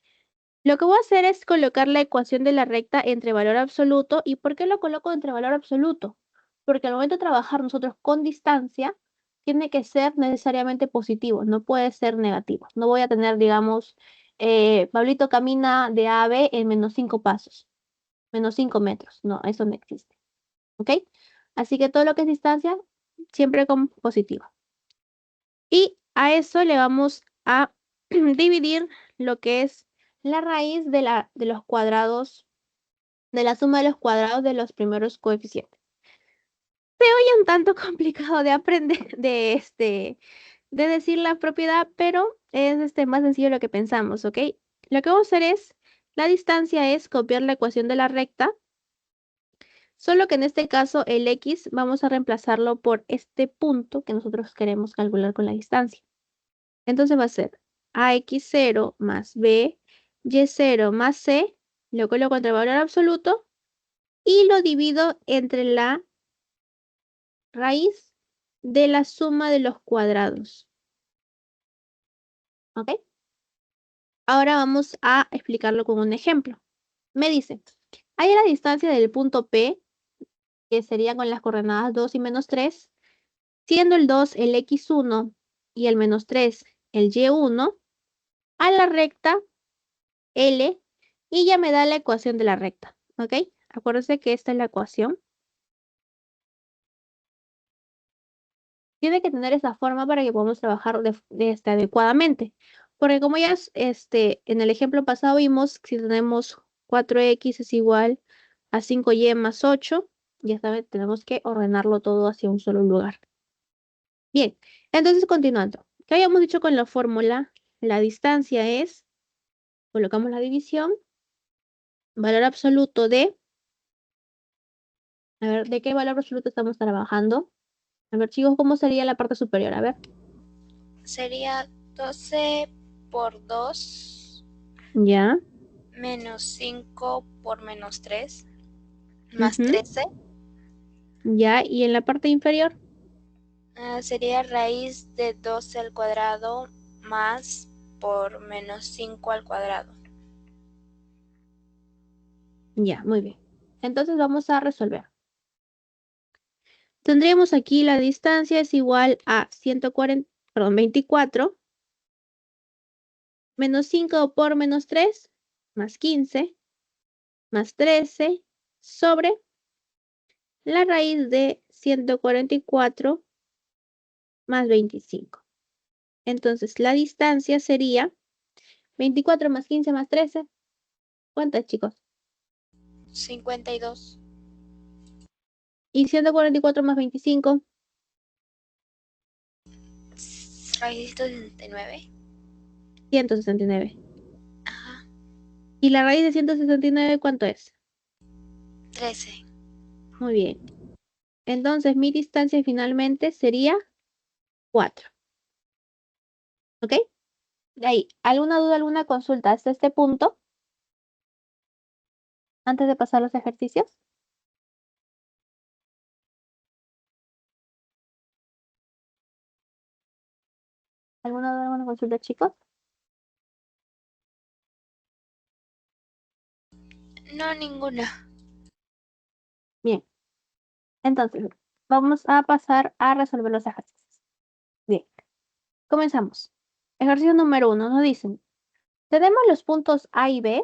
lo que voy a hacer es colocar la ecuación de la recta entre valor absoluto. ¿Y por qué lo coloco entre valor absoluto? Porque al momento de trabajar nosotros con distancia, tiene que ser necesariamente positivo, no puede ser negativo. No voy a tener, digamos, Pablito camina de A a B en -5 pasos, -5 metros. No, eso no existe. ¿Ok? Así que todo lo que es distancia, siempre con positivo. Y a eso le vamos a dividir lo que es la raíz de los cuadrados, de la suma de los cuadrados de los primeros coeficientes. Se oye un tanto complicado de aprender, de decir la propiedad, pero es más sencillo de lo que pensamos, ¿ok? Lo que vamos a hacer es, la distancia es copiar la ecuación de la recta, solo que en este caso el x vamos a reemplazarlo por este punto que nosotros queremos calcular con la distancia. Entonces va a ser ax0 más b, y0 más c, lo coloco entre el valor absoluto y lo divido entre la raíz de la suma de los cuadrados. ¿Ok? Ahora vamos a explicarlo con un ejemplo. Me dice, hay la distancia del punto P, que sería con las coordenadas 2 y -3, siendo el 2 el x1 y el -3 el y1, a la recta L, y ya me da la ecuación de la recta, ¿ok? Acuérdense que esta es la ecuación. Tiene que tener esa forma para que podamos trabajar adecuadamente. Porque como ya en el ejemplo pasado vimos, si tenemos 4x es igual a 5y más 8, ya saben, tenemos que ordenarlo todo hacia un solo lugar. Bien, entonces continuando. ¿Qué habíamos dicho con la fórmula? La distancia es, colocamos la división, valor absoluto de, a ver, ¿de qué valor absoluto estamos trabajando? A ver, chicos, ¿cómo sería la parte superior? A ver. Sería 12 por 2 Ya. menos 5 por -3 más Ujú. 13. Ya, y en la parte inferior. Sería raíz de 12 al cuadrado más por -5 al cuadrado. Ya, muy bien. Entonces vamos a resolver. Tendríamos aquí la distancia es igual a 140, perdón, 24 menos 5 por -3 más 15 más 13 sobre la raíz de 144 más 25. Entonces la distancia sería 24 más 15 más 13. ¿Cuántas, chicos? 52. Y 144 más 25. Raíz de 69. 169. Ajá. ¿Y la raíz de 169 cuánto es? 13. Muy bien. Entonces mi distancia finalmente sería 4. ¿Ok? De ahí, ¿alguna duda, alguna consulta hasta este punto? Antes de pasar los ejercicios. ¿Alguna duda, alguna consulta, chicos? No, ninguna. Bien. Entonces, vamos a pasar a resolver los ejercicios. Bien. Comenzamos. Ejercicio número 1. Nos dicen, tenemos los puntos A y B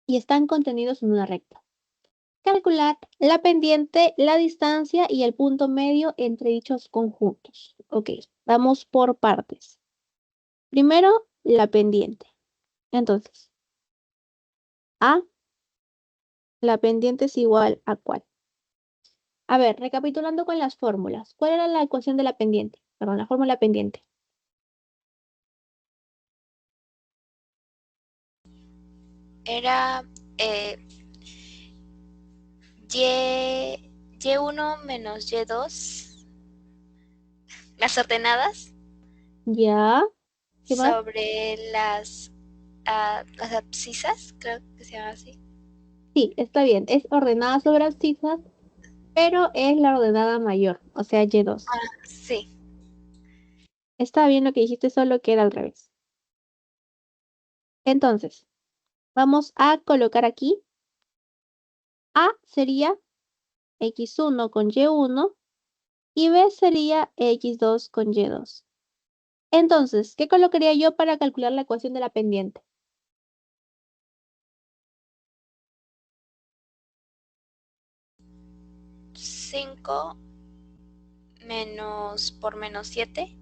y están contenidos en una recta. Calcular la pendiente, la distancia y el punto medio entre dichos conjuntos. Ok, vamos por partes. Primero, la pendiente. Entonces, A, la pendiente es igual a ¿cuál? A ver, recapitulando con las fórmulas. ¿Cuál era la ecuación de la pendiente? Perdón, la fórmula pendiente. Era Y1 menos Y2, las ordenadas, Ya, ¿qué más? sobre las abscisas, creo que se llama así. Sí, está bien. Es ordenada sobre abscisas, pero es la ordenada mayor, o sea, Y2. Sí. Está bien lo que dijiste, solo que era al revés. Entonces, vamos a colocar aquí. A sería X1 con Y1 y B sería X2 con Y2. Entonces, ¿qué colocaría yo para calcular la ecuación de la pendiente? Cinco menos por menos 7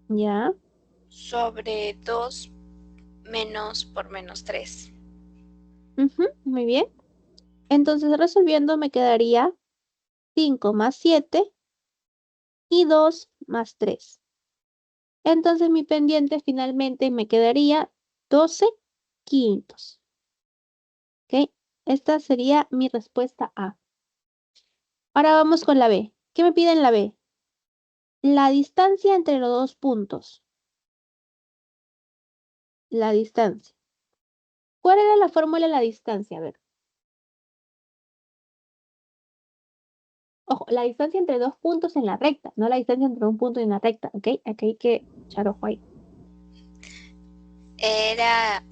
Ya, sobre 2 menos por menos 3. muy bien. Entonces, resolviendo me quedaría 5 más 7 y 2 más 3. Entonces, mi pendiente finalmente me quedaría 12 quintos. ¿Ok? Esta sería mi respuesta A. Ahora vamos con la B. ¿Qué me pide en la B? La distancia entre los dos puntos. La distancia. ¿Cuál era la fórmula de la distancia? A ver. Ojo, la distancia entre dos puntos en la recta, no la distancia entre un punto y una recta, ¿ok? Aquí hay que echar ojo ahí. Era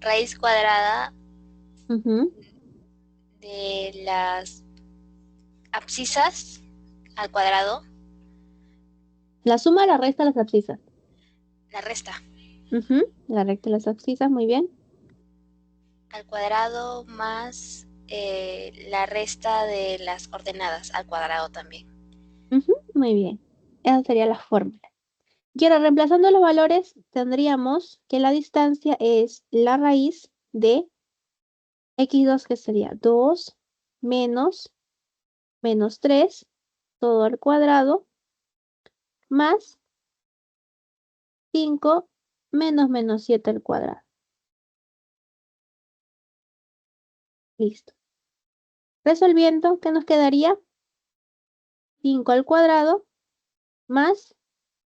raíz cuadrada Ujú. de las abscisas al cuadrado, La suma de la resta de las abscisas. la resta Ujú. La recta de las abscisas, muy bien. al cuadrado más la resta de las ordenadas al cuadrado también. Ujú, muy bien. Esa sería la fórmula. Y ahora, reemplazando los valores, tendríamos que la distancia es la raíz de x2, que sería 2 menos 3, todo al cuadrado, más 5 menos 7 al cuadrado. Listo. Resolviendo, ¿qué nos quedaría? 5 al cuadrado más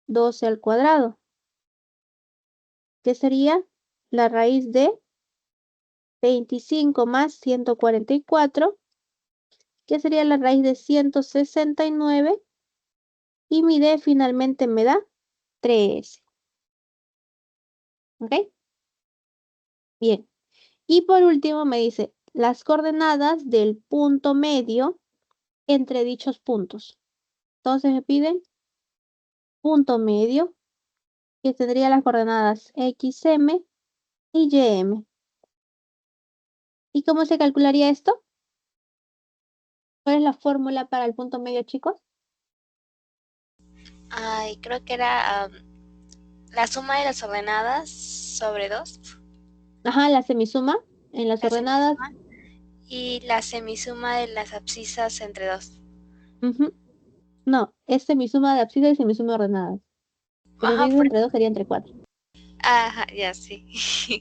12 al cuadrado, que sería la raíz de 25 más 144, que sería la raíz de 169, y mi D finalmente me da 3. ¿Ok? Bien. Y por último me dice las coordenadas del punto medio entre dichos puntos. Entonces me piden punto medio, que tendría las coordenadas XM y YM. ¿Y cómo se calcularía esto? ¿Cuál es la fórmula para el punto medio, chicos? Ay, creo que era la suma de las ordenadas sobre 2, Ajá, la semisuma en las la ordenadas. semisuma, y la semisuma de las abscisas entre 2. Ujú. No, es semisuma de abscisas y semisuma de ordenadas. Pero Ajá, dividido entre 2 sería entre 4. Ajá, ya sí.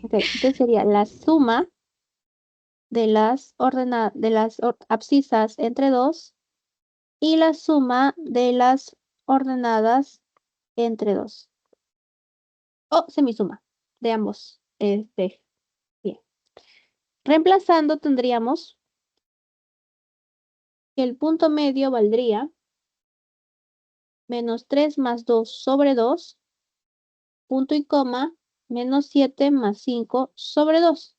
Ok, entonces sería la suma de las abscisas entre 2 y la suma de las ordenadas entre 2. O semisuma de ambos. Bien. Reemplazando tendríamos que el punto medio valdría menos 3 más 2 sobre 2, punto y coma, menos 7 más 5 sobre 2,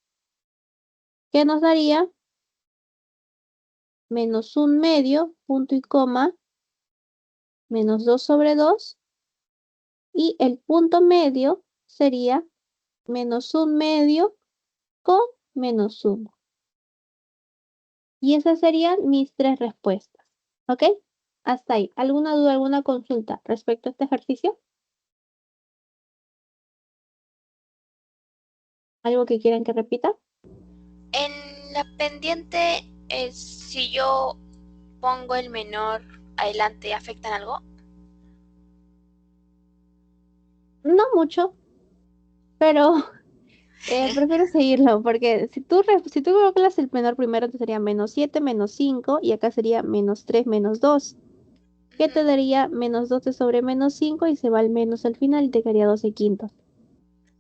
que nos daría menos 1 medio, punto y coma, menos 2 sobre 2, y el punto medio sería menos 1 medio con menos 1. Y esas serían mis 3 respuestas. ¿Ok? Hasta ahí. ¿Alguna duda, alguna consulta respecto a este ejercicio? ¿Algo que quieran que repita? En la pendiente, si yo pongo el menor adelante, ¿afecta en algo? No mucho, pero prefiero seguirlo, porque si tú colocas el menor primero, te sería menos 7 menos 5, y acá sería menos 3 menos 2, que te Ujú. daría menos 12 sobre menos 5, y se va al menos al final y te quedaría 12 quintos.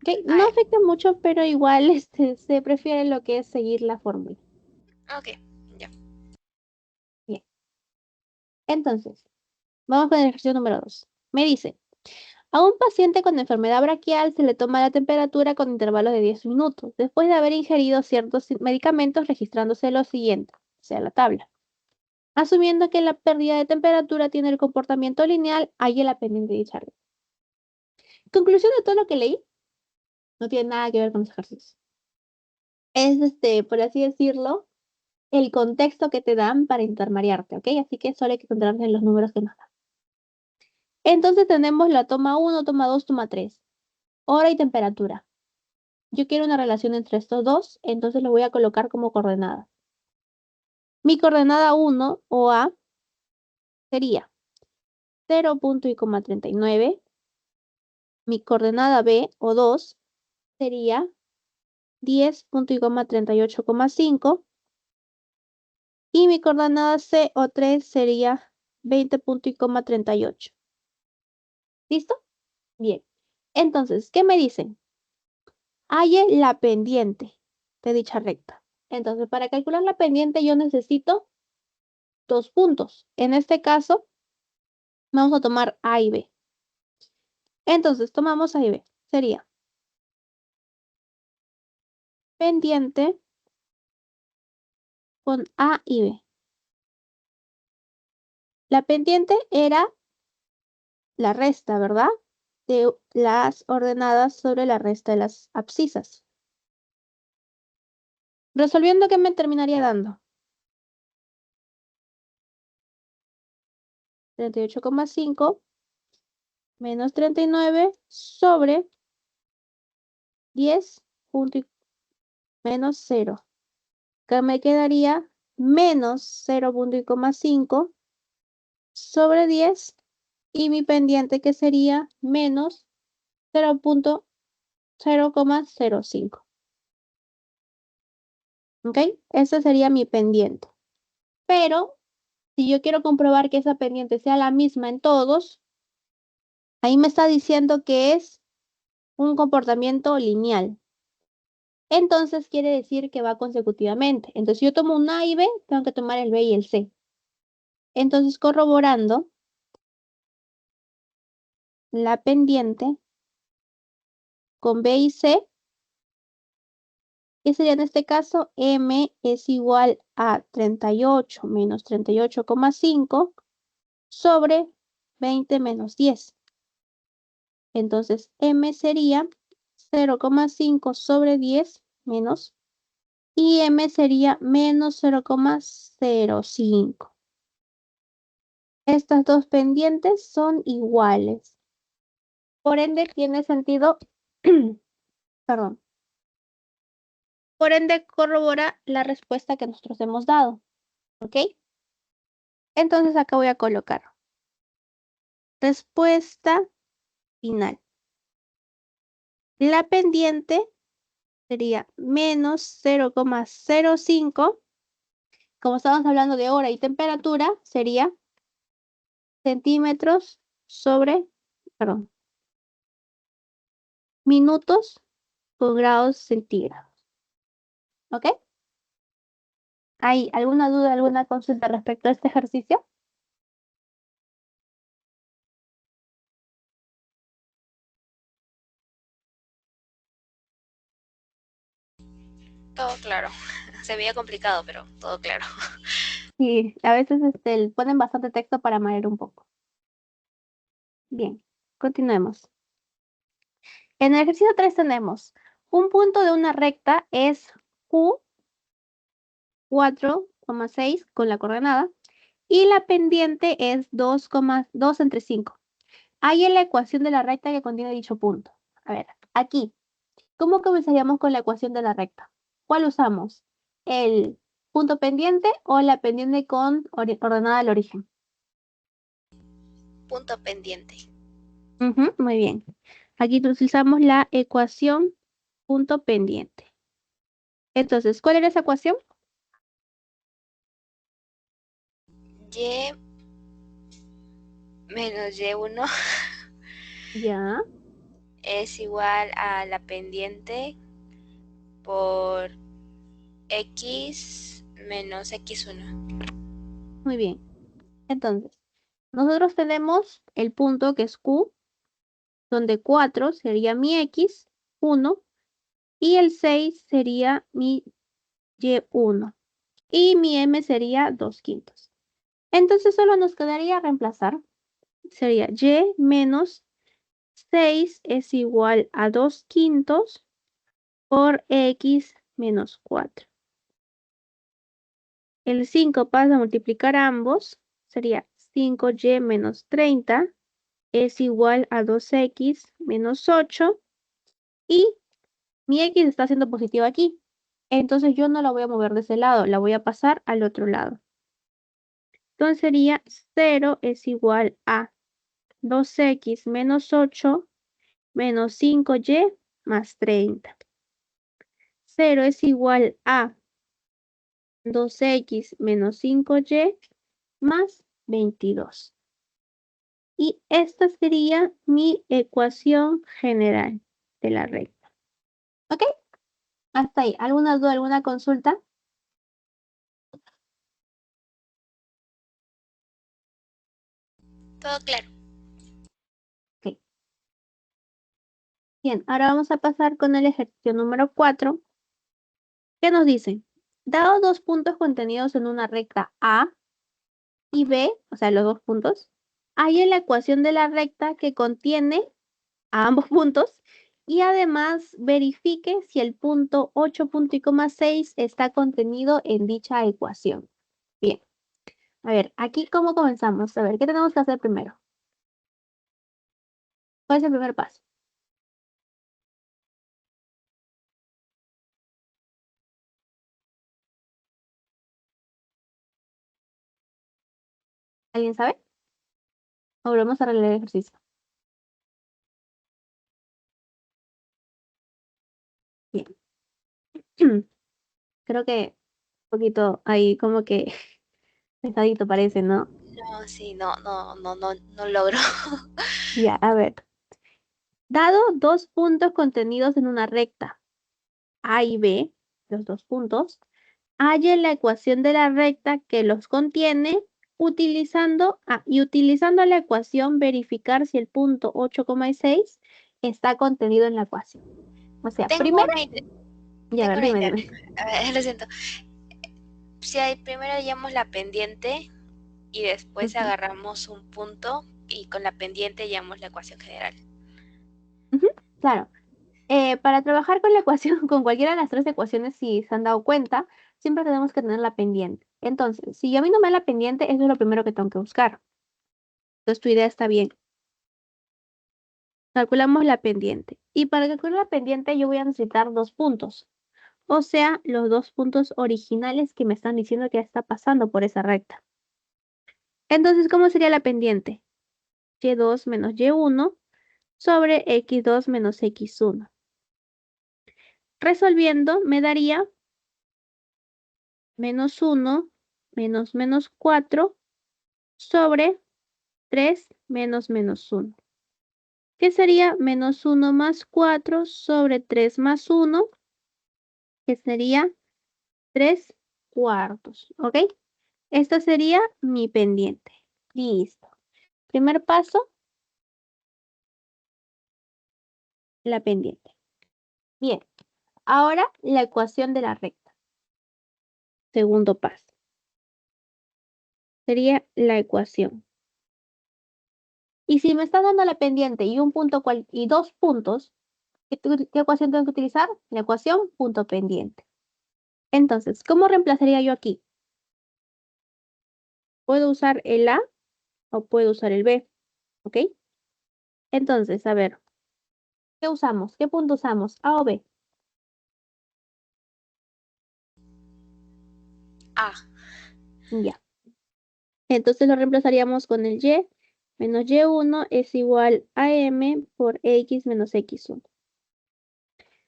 ¿Ok? No Ah, afecta mucho, pero igual se prefiere lo que es seguir la fórmula. ok, ya. Bien, entonces, vamos con el ejercicio número 2. Me dice, a un paciente con enfermedad braquial se le toma la temperatura con intervalos de 10 minutos, después de haber ingerido ciertos medicamentos, registrándose lo siguiente, o sea, la tabla. Asumiendo que la pérdida de temperatura tiene el comportamiento lineal, hay la pendiente de dicha regla. Conclusión de todo lo que leí, no tiene nada que ver con los ejercicios. Es, por así decirlo, el contexto que te dan para intermariarte, ¿ok? Así que solo hay que concentrarse en los números que nos dan. Entonces tenemos la toma 1, toma 2, toma 3. Hora y temperatura. Yo quiero una relación entre estos dos, entonces lo voy a colocar como coordenada. Mi coordenada 1 o A sería 0.39. Mi coordenada B o 2 sería 10.38,5. Y mi coordenada C o 3 sería 20.38. ¿Listo? Bien. Entonces, ¿qué me dicen? Halle la pendiente de dicha recta. Entonces, para calcular la pendiente yo necesito 2 puntos. En este caso, vamos a tomar A y B. Entonces, tomamos A y B. Sería pendiente con A y B. La pendiente era la resta, ¿verdad? De las ordenadas sobre la resta de las abscisas. Resolviendo, ¿qué me terminaría dando? 38,5 menos 39 sobre 10 menos 0. Acá me quedaría menos 0.5 sobre 10, y mi pendiente que sería menos 0.005. ¿Ok? Esa sería mi pendiente. Pero si yo quiero comprobar que esa pendiente sea la misma en todos, ahí me está diciendo que es un comportamiento lineal. Entonces quiere decir que va consecutivamente. Entonces, si yo tomo un A y B, tengo que tomar el B y el C. Entonces, corroborando la pendiente con B y C, que sería en este caso, M es igual a 38 menos 38,5 sobre 20 menos 10. Entonces, M sería 0,5 sobre 10 menos, y M sería menos 0,05. Estas dos pendientes son iguales. Por ende, tiene sentido, perdón, por ende corrobora la respuesta que nosotros hemos dado, ¿ok? Entonces acá voy a colocar respuesta final. La pendiente sería menos 0,05. Como estamos hablando de hora y temperatura, sería centímetros sobre, perdón, minutos por grados centígrados. ¿Ok? ¿Hay alguna duda, alguna consulta respecto a este ejercicio? Todo claro. Se veía complicado, pero todo claro. Sí, a veces ponen bastante texto para marear un poco. Bien, continuemos. En el ejercicio 3 tenemos un punto de una recta es Q 4,6 con la coordenada y la pendiente es 2,2 entre 5. Hay en la ecuación de la recta que contiene dicho punto. A ver, aquí, ¿cómo comenzaríamos con la ecuación de la recta? ¿Cuál usamos? ¿El punto pendiente o la pendiente con ordenada al origen? Punto pendiente. Muy bien. Aquí utilizamos la ecuación punto pendiente. Entonces, ¿cuál era esa ecuación? Y menos Y1 Ya, es igual a la pendiente por X menos X1. muy bien. Entonces, nosotros tenemos el punto que es Q, donde 4 sería mi X, 1, y el 6 sería mi Y1, y mi M sería 2 quintos. Entonces, solo nos quedaría reemplazar. Sería Y menos 6 es igual a 2 quintos por X menos 4. El 5 pasa a multiplicar a ambos, sería 5Y menos 30 es igual a 2X menos 8 y mi X está siendo positiva aquí. Entonces yo no la voy a mover de ese lado, la voy a pasar al otro lado. Entonces sería 0 es igual a 2X menos 8 menos 5Y más 30. 0 es igual a 2X menos 5Y más 22. Y esta sería mi ecuación general de la recta. ¿Ok? Hasta ahí. ¿Alguna duda, alguna consulta? Todo claro. Ok. Bien, ahora vamos a pasar con el ejercicio número 4. ¿Qué nos dice? Dado dos puntos contenidos en una recta A y B, o sea, los dos puntos, hay en la ecuación de la recta que contiene a ambos puntos y además verifique si el punto 8,6 está contenido en dicha ecuación. Bien, a ver, aquí cómo comenzamos. A ver, ¿qué tenemos que hacer primero? ¿Cuál es el primer paso? ¿Alguien sabe? O volvemos a releer el ejercicio. Bien. Creo que un poquito ahí como que pesadito parece, ¿no? No, sí, no logro. Ya, a ver. Dado dos puntos contenidos en una recta A y B, los dos puntos, halle la ecuación de la recta que los contiene utilizando la ecuación verificar si el punto 8,6 está contenido en la ecuación. O sea, Tengo primero, una, ya a tengo ver, una dime, idea. dime. A ver, lo siento. Si primero hallamos la pendiente y después Ujú, agarramos un punto y con la pendiente hallamos la ecuación general. ujú, claro. Para trabajar con la ecuación, con cualquiera de las tres ecuaciones, si se han dado cuenta, siempre tenemos que tener la pendiente. Entonces, si a mí no me da la pendiente, eso es lo primero que tengo que buscar. Entonces, tu idea está bien. Calculamos la pendiente. Y para calcular la pendiente, yo voy a necesitar dos puntos. O sea, los dos puntos originales que me están diciendo que está pasando por esa recta. Entonces, ¿cómo sería la pendiente? Y2 menos Y1 sobre X2 menos X1. resolviendo me daría menos 1 menos menos 4 sobre 3 menos menos 1. ¿Qué sería menos 1 más 4 sobre 3 más 1? Que sería 3 cuartos, ¿ok? Esta sería mi pendiente. Listo. Primer paso, la pendiente. Bien, ahora la ecuación de la recta. Segundo paso. Sería la ecuación. Y si me está dando la pendiente y un punto y dos puntos, ¿qué ecuación tengo que utilizar? La ecuación punto pendiente. Entonces, ¿cómo reemplazaría yo aquí? Puedo usar el A o puedo usar el B, ¿ok? Entonces, a ver, ¿qué usamos? ¿Qué punto usamos? ¿A o B? A. Ya. Entonces lo reemplazaríamos con el Y menos Y1 es igual a M por X menos X1.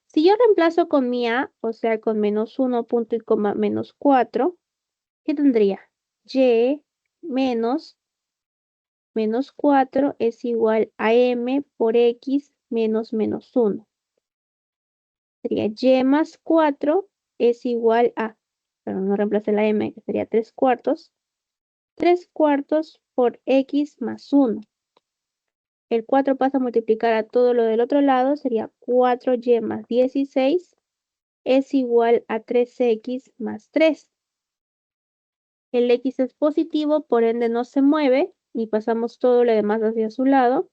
Si yo reemplazo con mi A, o sea, con menos 1 punto y coma menos 4, ¿qué tendría? Y menos 4 es igual a M por X menos menos 1. Sería Y más 4 es igual a, pero no reemplace la M, que sería 3 cuartos. 3 cuartos por X más 1. El 4 pasa a multiplicar a todo lo del otro lado, sería 4y más 16 es igual a 3x más 3. El x es positivo, por ende no se mueve y pasamos todo lo demás hacia su lado.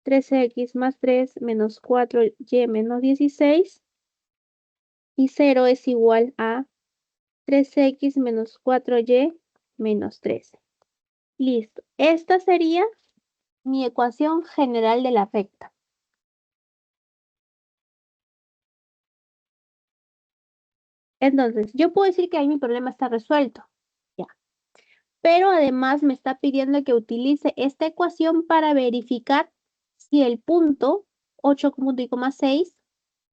3x más 3 menos 4y menos 16 y 0 es igual a 3x menos 4y menos 13. Listo. Esta sería mi ecuación general de la recta. Entonces, yo puedo decir que ahí mi problema está resuelto. Ya. Pero además me está pidiendo que utilice esta ecuación para verificar si el punto 8,6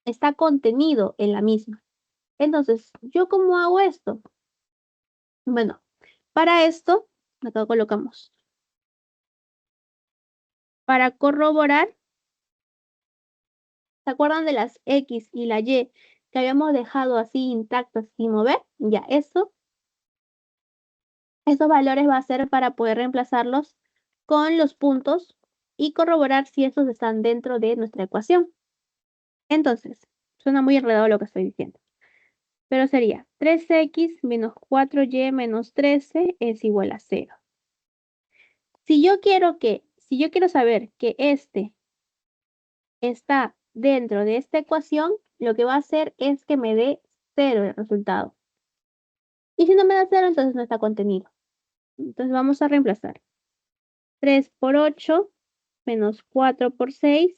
está contenido en la misma. Entonces, ¿yo cómo hago esto? Bueno, para esto, acá colocamos. Para corroborar, ¿se acuerdan de las X y la Y que habíamos dejado así intactas sin mover? Ya, eso. Estos valores va a ser para poder reemplazarlos con los puntos y corroborar si estos están dentro de nuestra ecuación. Entonces, suena muy enredado lo que estoy diciendo, pero sería 3x menos 4y menos 13 es igual a 0. Si yo quiero saber que este está dentro de esta ecuación, lo que va a hacer es que me dé 0 el resultado. Y si no me da 0, entonces no está contenido. Entonces vamos a reemplazar. 3 por 8 menos 4 por 6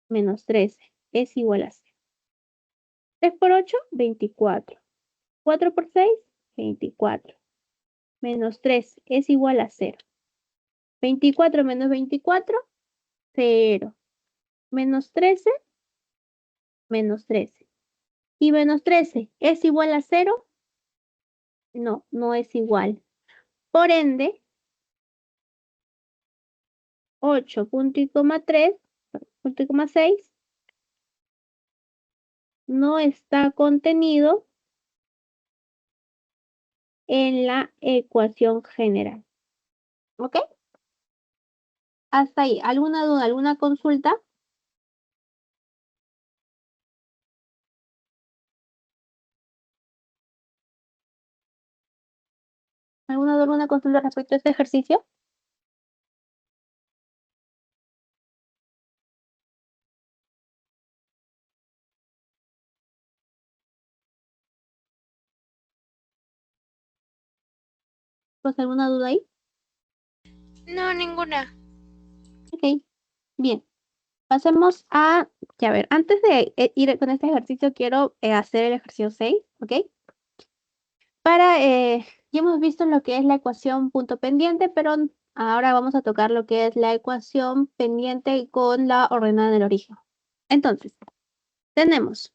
menos 13 es igual a 0. 3 por 8, 24. 4 por 6, 24. Menos 3 es igual a 0. 24 menos 24, 0. Menos 13, menos 13. ¿Y menos 13 es igual a 0? No, no es igual. Por ende, 8,6 no está contenido en la ecuación general. ¿Ok? Hasta ahí. ¿Alguna duda, alguna consulta? ¿Alguna duda, alguna consulta respecto a este ejercicio? ¿Pues alguna duda ahí? No, ninguna. Ok, bien. Pasemos a, ya a ver, antes de ir con este ejercicio, quiero hacer el ejercicio 6, ¿ok? Ya hemos visto lo que es la ecuación punto pendiente, pero ahora vamos a tocar lo que es la ecuación pendiente con la ordenada del origen. Entonces, tenemos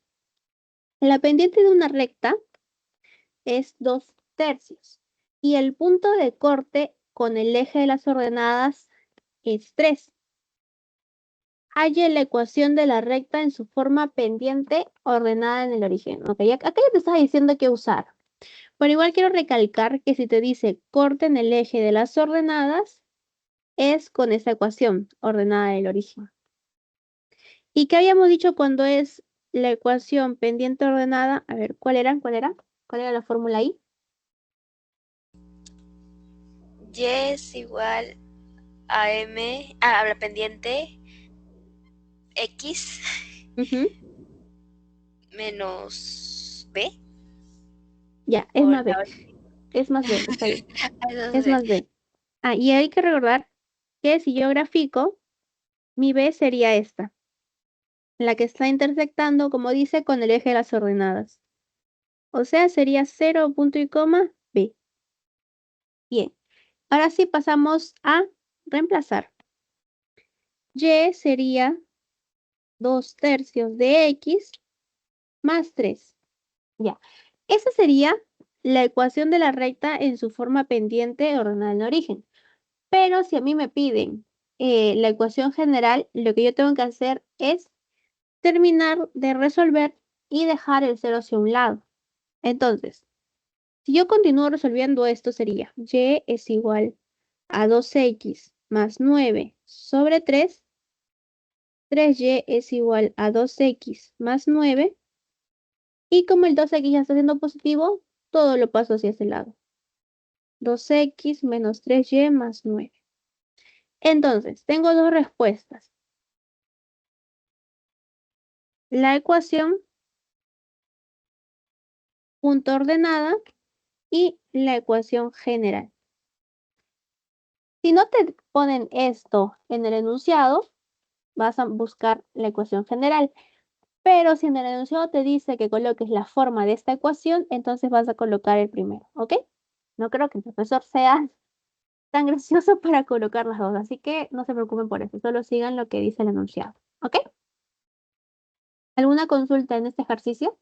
La pendiente de una recta es 2/3 y el punto de corte con el eje de las ordenadas es 3. Halle la ecuación de la recta en su forma pendiente ordenada en el origen. Ok, acá ya te estaba diciendo qué usar. Pero igual quiero recalcar que si te dice corte en el eje de las ordenadas, es con esa ecuación ordenada del origen. ¿Y qué habíamos dicho cuando es la ecuación pendiente ordenada? A ver, ¿cuál era? ¿Cuál era? ¿Cuál era la fórmula ahí? Y es igual a a la pendiente X Ujú. menos B. Ya, es O más la B. Es más B, está bien. no Es sé. más B. Ah, y hay que recordar que si yo grafico, mi B sería esta, la que está intersectando, como dice, con el eje de las ordenadas. O sea, sería 0, punto y coma, B. Bien. Ahora sí pasamos a reemplazar. Y sería 2/3 de X más 3. Ya. Esa sería la ecuación de la recta en su forma pendiente ordenada en origen. Pero si a mí me piden la ecuación general, lo que yo tengo que hacer es terminar de resolver y dejar el 0 hacia un lado. Entonces, si yo continúo resolviendo esto sería y es igual a 2x más 9 sobre 3. 3y es igual a 2x más 9. Y como el 2x ya está siendo positivo, todo lo paso hacia ese lado. 2x menos 3y más 9. Entonces, tengo dos respuestas. La ecuación punto ordenada y la ecuación general. Si no te ponen esto en el enunciado, vas a buscar la ecuación general. Pero si en el enunciado te dice que coloques la forma de esta ecuación, entonces vas a colocar el primero, ¿ok? No creo que el profesor sea tan gracioso para colocar las dos, así que no se preocupen por eso, solo sigan lo que dice el enunciado, ¿ok? ¿Alguna consulta en este ejercicio?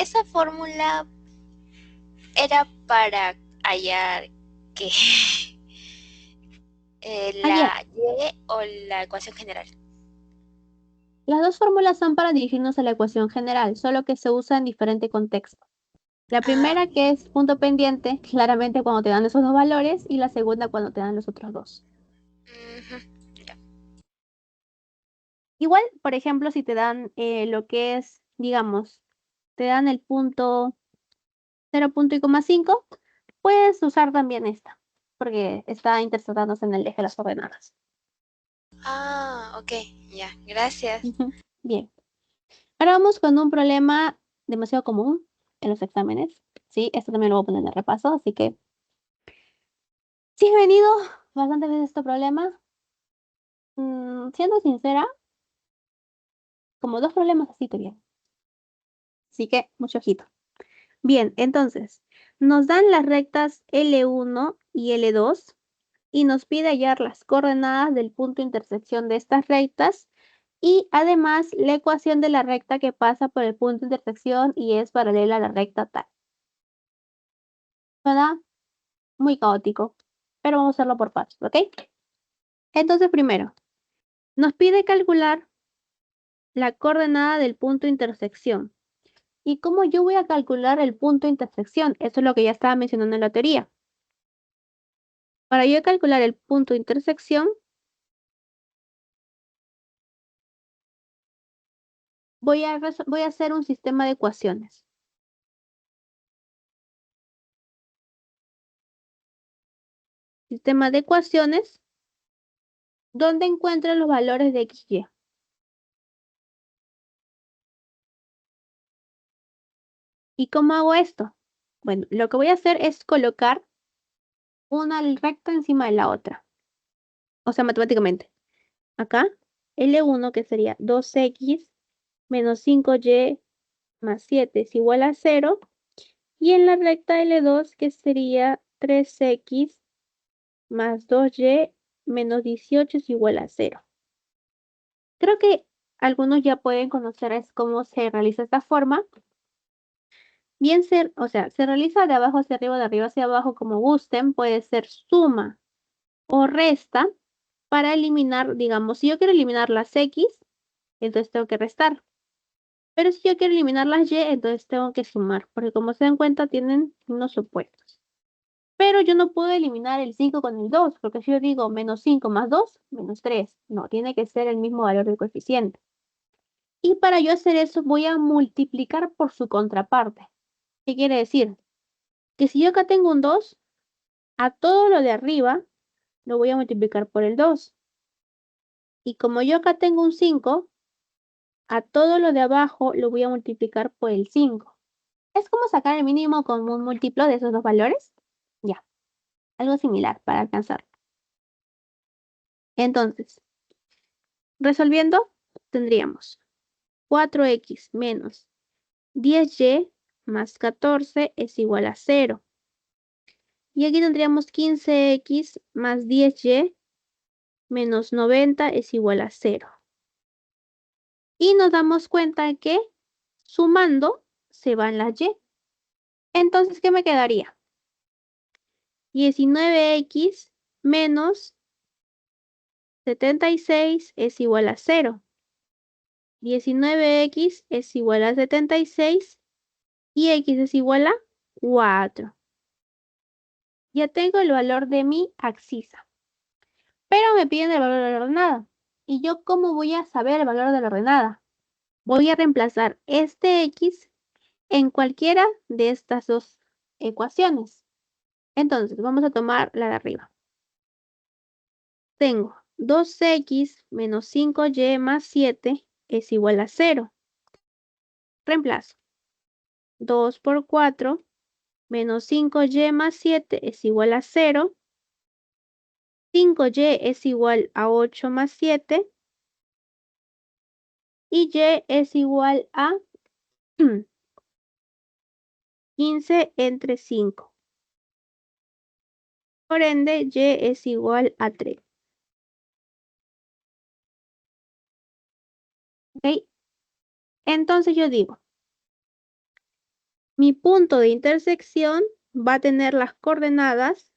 Esa fórmula era para hallar que Ah, ya. la Y o la ecuación general. Las dos fórmulas son para dirigirnos a la ecuación general, solo que se usa en diferente contexto. La Ah, primera, que es punto pendiente, claramente cuando te dan esos dos valores, y la segunda cuando te dan los otros dos. ujú, ya. Igual, por ejemplo, si te dan lo que es, digamos, te dan el punto 0 punto y coma 5, puedes usar también esta, porque está interpretándose en el eje de las coordenadas. Ah, ok, ya, gracias. Ujú. Bien. Ahora vamos con un problema demasiado común en los exámenes. Sí, esto también lo voy a poner en el repaso, así que sí he venido bastante veces este problema. Siendo sincera, como dos problemas así que bien. Así que mucho ojito. Bien, entonces, nos dan las rectas L1 y L2 y nos pide hallar las coordenadas del punto de intersección de estas rectas y además la ecuación de la recta que pasa por el punto de intersección y es paralela a la recta tal. ¿Verdad? Muy caótico, pero vamos a hacerlo por pasos, ¿ok? Entonces, primero, nos pide calcular la coordenada del punto de intersección. ¿Y cómo yo voy a calcular el punto de intersección? Eso es lo que ya estaba mencionando en la teoría. Para yo calcular el punto de intersección, voy a hacer un sistema de ecuaciones. Sistema de ecuaciones donde encuentro los valores de x, y. ¿Y cómo hago esto? Bueno, lo que voy a hacer es colocar una recta encima de la otra. O sea, matemáticamente. Acá, L1, que sería 2x menos 5y más 7 es igual a 0. Y en la recta L2, que sería 3x más 2y menos 18 es igual a 0. Creo que algunos ya pueden conocer cómo se realiza esta forma. Bien o sea, se realiza de abajo hacia arriba, de arriba hacia abajo, como gusten. Puede ser suma o resta para eliminar, digamos, si yo quiero eliminar las X, entonces tengo que restar. Pero si yo quiero eliminar las Y, entonces tengo que sumar, porque como se dan cuenta, tienen unos opuestos. Pero yo no puedo eliminar el 5 con el 2, porque si yo digo menos 5 más 2, menos 3. No, tiene que ser el mismo valor del coeficiente. Y para yo hacer eso, voy a multiplicar por su contraparte. ¿Qué quiere decir? Que si yo acá tengo un 2, a todo lo de arriba lo voy a multiplicar por el 2. Y como yo acá tengo un 5, a todo lo de abajo lo voy a multiplicar por el 5. Es como sacar el mínimo como un múltiplo de esos dos valores. Ya, algo similar para alcanzarlo. Entonces, resolviendo, tendríamos 4x menos 10y más 14 es igual a 0. Y aquí tendríamos 15x más 10y menos 90 es igual a 0. Y nos damos cuenta que sumando se van las y. Entonces, ¿qué me quedaría? 19x menos 76 es igual a 0. 19x es igual a 76 y x es igual a 4. Ya tengo el valor de mi abscisa. Pero me piden el valor de la ordenada. ¿Y yo cómo voy a saber el valor de la ordenada? Voy a reemplazar este x en cualquiera de estas dos ecuaciones. Entonces, vamos a tomar la de arriba. Tengo 2x menos 5y más 7 es igual a 0. Reemplazo. 2 por 4 menos 5y más 7 es igual a 0. 5y es igual a 8 más 7. Y y es igual a 15 entre 5. Por ende, y es igual a 3. ¿Ok? Entonces yo digo, mi punto de intersección va a tener las coordenadas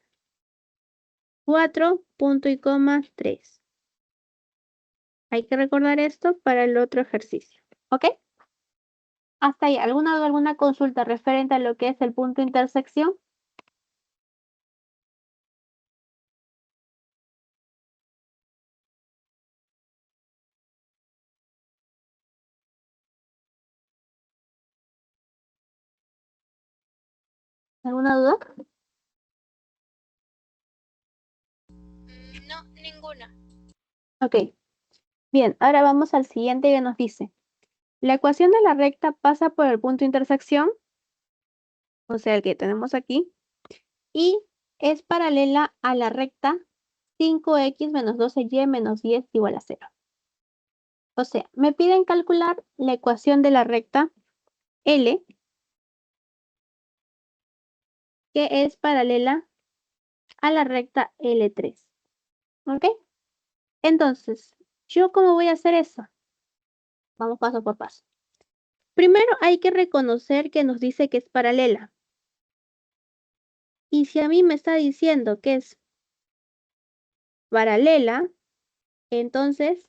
4, punto y coma 3. Hay que recordar esto para el otro ejercicio. ¿Ok? Hasta ahí. ¿Alguna duda, alguna consulta referente a lo que es el punto de intersección? ¿Alguna duda? No, ninguna. Ok. Bien, ahora vamos al siguiente que nos dice. La ecuación de la recta pasa por el punto de intersección, o sea, el que tenemos aquí, y es paralela a la recta 5x menos 12y menos 10 igual a 0. O sea, me piden calcular la ecuación de la recta L, que es paralela a la recta L3. ¿Ok? Entonces, ¿yo cómo voy a hacer eso? Vamos paso por paso. Primero hay que reconocer que nos dice que es paralela. Y si a mí me está diciendo que es paralela, entonces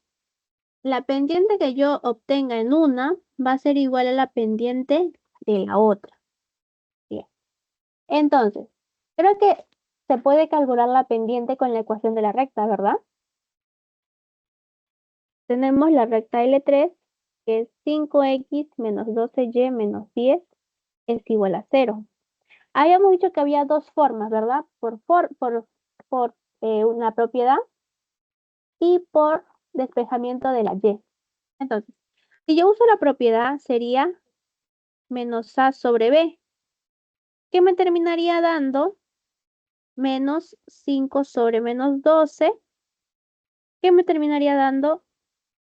la pendiente que yo obtenga en una va a ser igual a la pendiente de la otra. Bien. Entonces, creo que se puede calcular la pendiente con la ecuación de la recta, ¿verdad? Tenemos la recta L3, que es 5x menos 12y menos 10 es igual a 0. Habíamos dicho que había dos formas, ¿verdad? Por una propiedad y por despejamiento de la y. Entonces, si yo uso la propiedad, sería menos a sobre b, que me terminaría dando menos 5 sobre menos 12, que me terminaría dando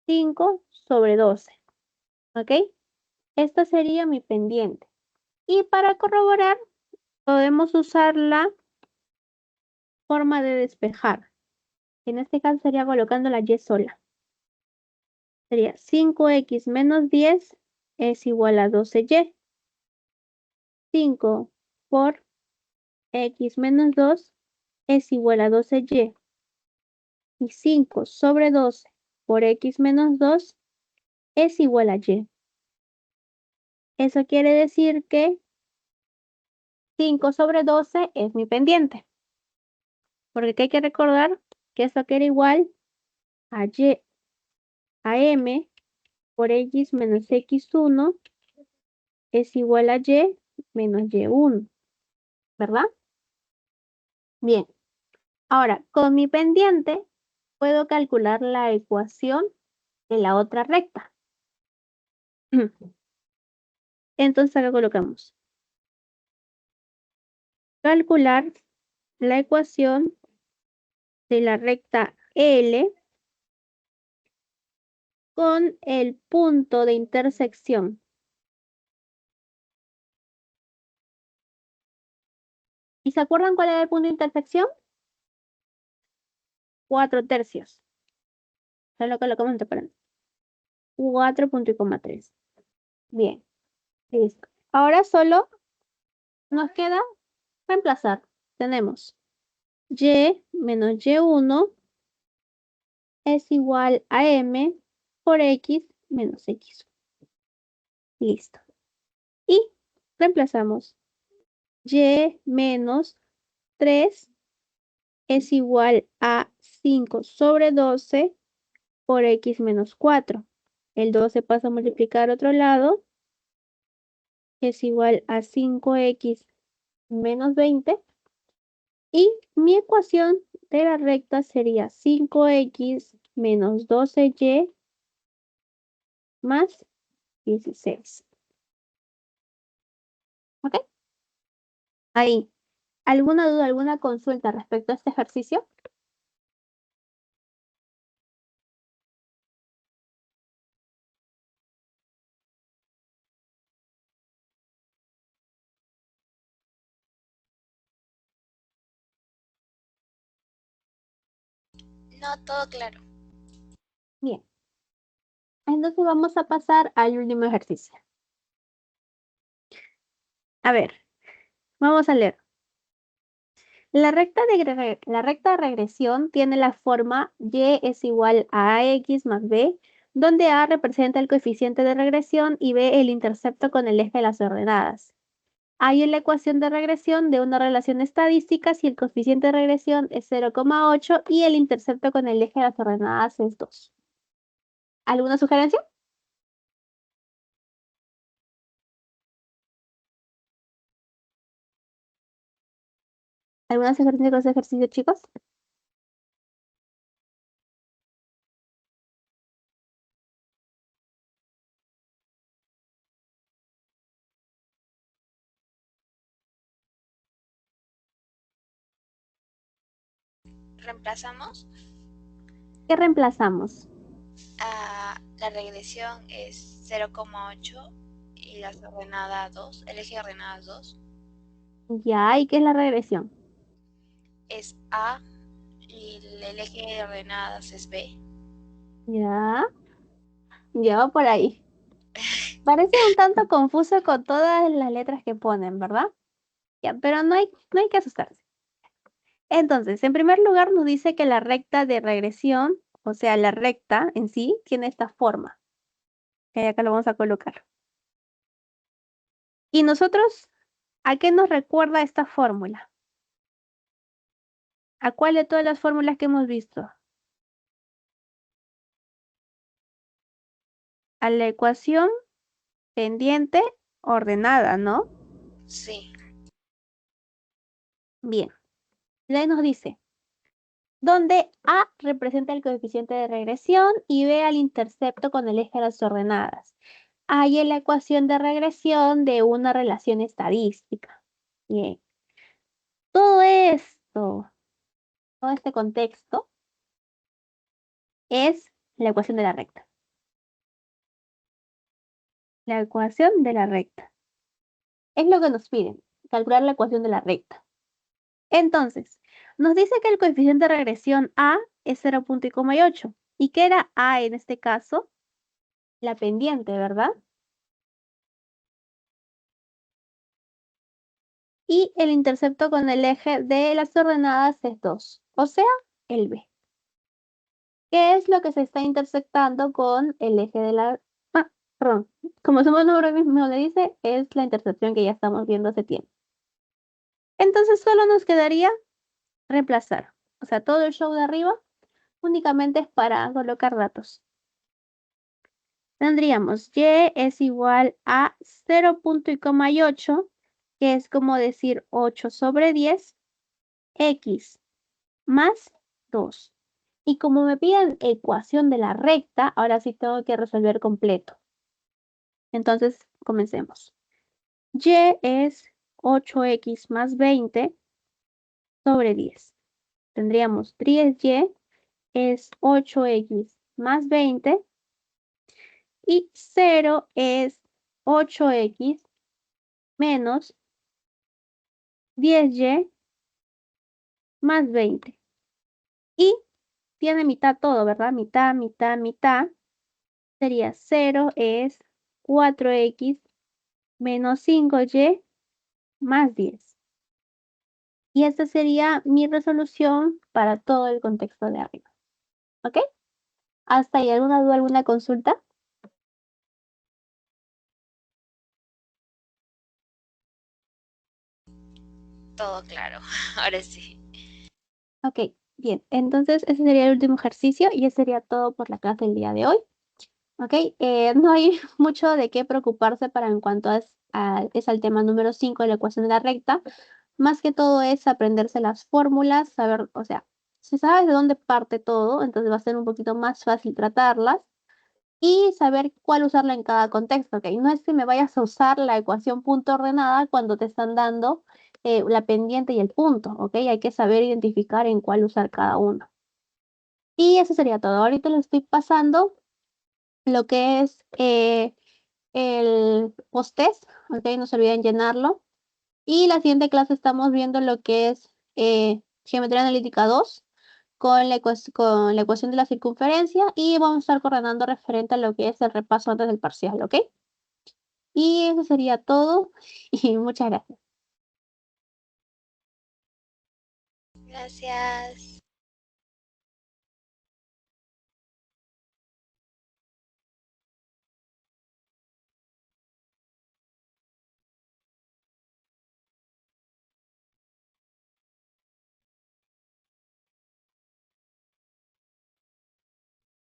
5 sobre 12. ¿Ok? Esta sería mi pendiente. Y para corroborar, podemos usar la forma de despejar. En este caso sería colocando la y sola. Sería 5x menos 10 es igual a 12y. 5 por x menos 2 es igual a 12y. Y 5 sobre 12 por x menos 2 es igual a y. Eso quiere decir que 5 sobre 12 es mi pendiente. Porque hay que recordar que esto queda igual a y a m por x menos x1 es igual a y menos y1, ¿verdad? Bien, ahora con mi pendiente puedo calcular la ecuación de la otra recta. Entonces acá colocamos calcular la ecuación de la recta L con el punto de intersección. ¿Y se acuerdan cuál era el punto de intersección? 4/3. Solo colocamos entre paréntesis. 4,3. Bien, listo. Ahora solo nos queda reemplazar. Tenemos y menos y1 es igual a m por x menos x. Listo. Y reemplazamos y menos 3 es igual a 5 sobre 12 por x menos 4. El 12 pasa a multiplicar a otro lado. Es igual a 5x menos 20. Y mi ecuación de la recta sería 5x menos 12y más 16. ¿Ok? Ahí. ¿Alguna duda, alguna consulta respecto a este ejercicio? No, todo claro. Bien. Entonces vamos a pasar al último ejercicio. A ver, vamos a leer. La recta de regresión tiene la forma y es igual a ax más b, donde a representa el coeficiente de regresión y b el intercepto con el eje de las ordenadas. Hay en la ecuación de regresión de una relación estadística si el coeficiente de regresión es 0,8 y el intercepto con el eje de las ordenadas es 2. ¿Alguna sugerencia? ¿Alguna sugerencia con ese ejercicio, chicos? Reemplazamos. ¿Qué reemplazamos? La regresión es 0,8 y las ordenadas 2, el eje de ordenadas 2 Ya, ¿y qué es la regresión? es A y el eje de ordenadas es B. Ya, ya va por ahí. Parece un tanto confuso con todas las letras que ponen, ¿verdad? Ya, pero no hay que asustarse. Entonces, en primer lugar nos dice que la recta de regresión, o sea, la recta en sí, tiene esta forma. Que acá lo vamos a colocar. ¿Y nosotros a qué nos recuerda esta fórmula? ¿A cuál de todas las fórmulas que hemos visto? A la ecuación pendiente ordenada, ¿no? Sí. Bien. Y ahí nos dice, donde A representa el coeficiente de regresión y B al intercepto con el eje de las ordenadas. Hay en la ecuación de regresión de una relación estadística. Bien. Todo esto, todo este contexto es la ecuación de la recta. La ecuación de la recta. Es lo que nos piden, calcular la ecuación de la recta. Entonces, nos dice que el coeficiente de regresión A es 0,8. ¿Y qué era A en este caso? la pendiente, ¿verdad? Y el intercepto con el eje de las ordenadas es 2, o sea, el B. ¿Qué es lo que se está intersectando con el eje de la... Ah, perdón. Como su nombre mismo le dice, es la intersección que ya estamos viendo hace tiempo. Entonces solo nos quedaría reemplazar. O sea, todo el show de arriba únicamente es para colocar datos. Tendríamos y es igual a 0,8, que es como decir 8 sobre 10, x más 2. Y como me piden ecuación de la recta, ahora sí tengo que resolver completo. Entonces, comencemos. Y es 8x más 20 sobre 10. Tendríamos 10y es 8x más 20 y 0 es 8x menos 10y más 20. Y tiene mitad todo, ¿verdad? Mitad, mitad, mitad. Sería 0 es 4x menos 5y más 10. Y esta sería mi resolución para todo el contexto de arriba. ¿Ok? ¿Hasta ahí alguna duda, alguna consulta? Todo claro, ahora sí. Ok, bien. Entonces ese sería el último ejercicio y ese sería todo por la clase del día de hoy. Ok, no hay mucho de qué preocuparse para en cuanto es al tema número 5 de la ecuación de la recta. Más que todo es aprenderse las fórmulas, saber, o sea, si sabes de dónde parte todo, entonces va a ser un poquito más fácil tratarlas y saber cuál usarla en cada contexto, ¿ok? No es que me vayas a usar la ecuación punto ordenada cuando te están dando la pendiente y el punto, ¿ok? Hay que saber identificar en cuál usar cada uno. Y eso sería todo. Ahorita les estoy pasando lo que es el post-test, ¿ok? No se olviden llenarlo. Y la siguiente clase estamos viendo lo que es geometría analítica 2 con la ecuación de la circunferencia y vamos a estar coordinando referente a lo que es el repaso antes del parcial, ¿ok? Y eso sería todo y muchas gracias. Gracias.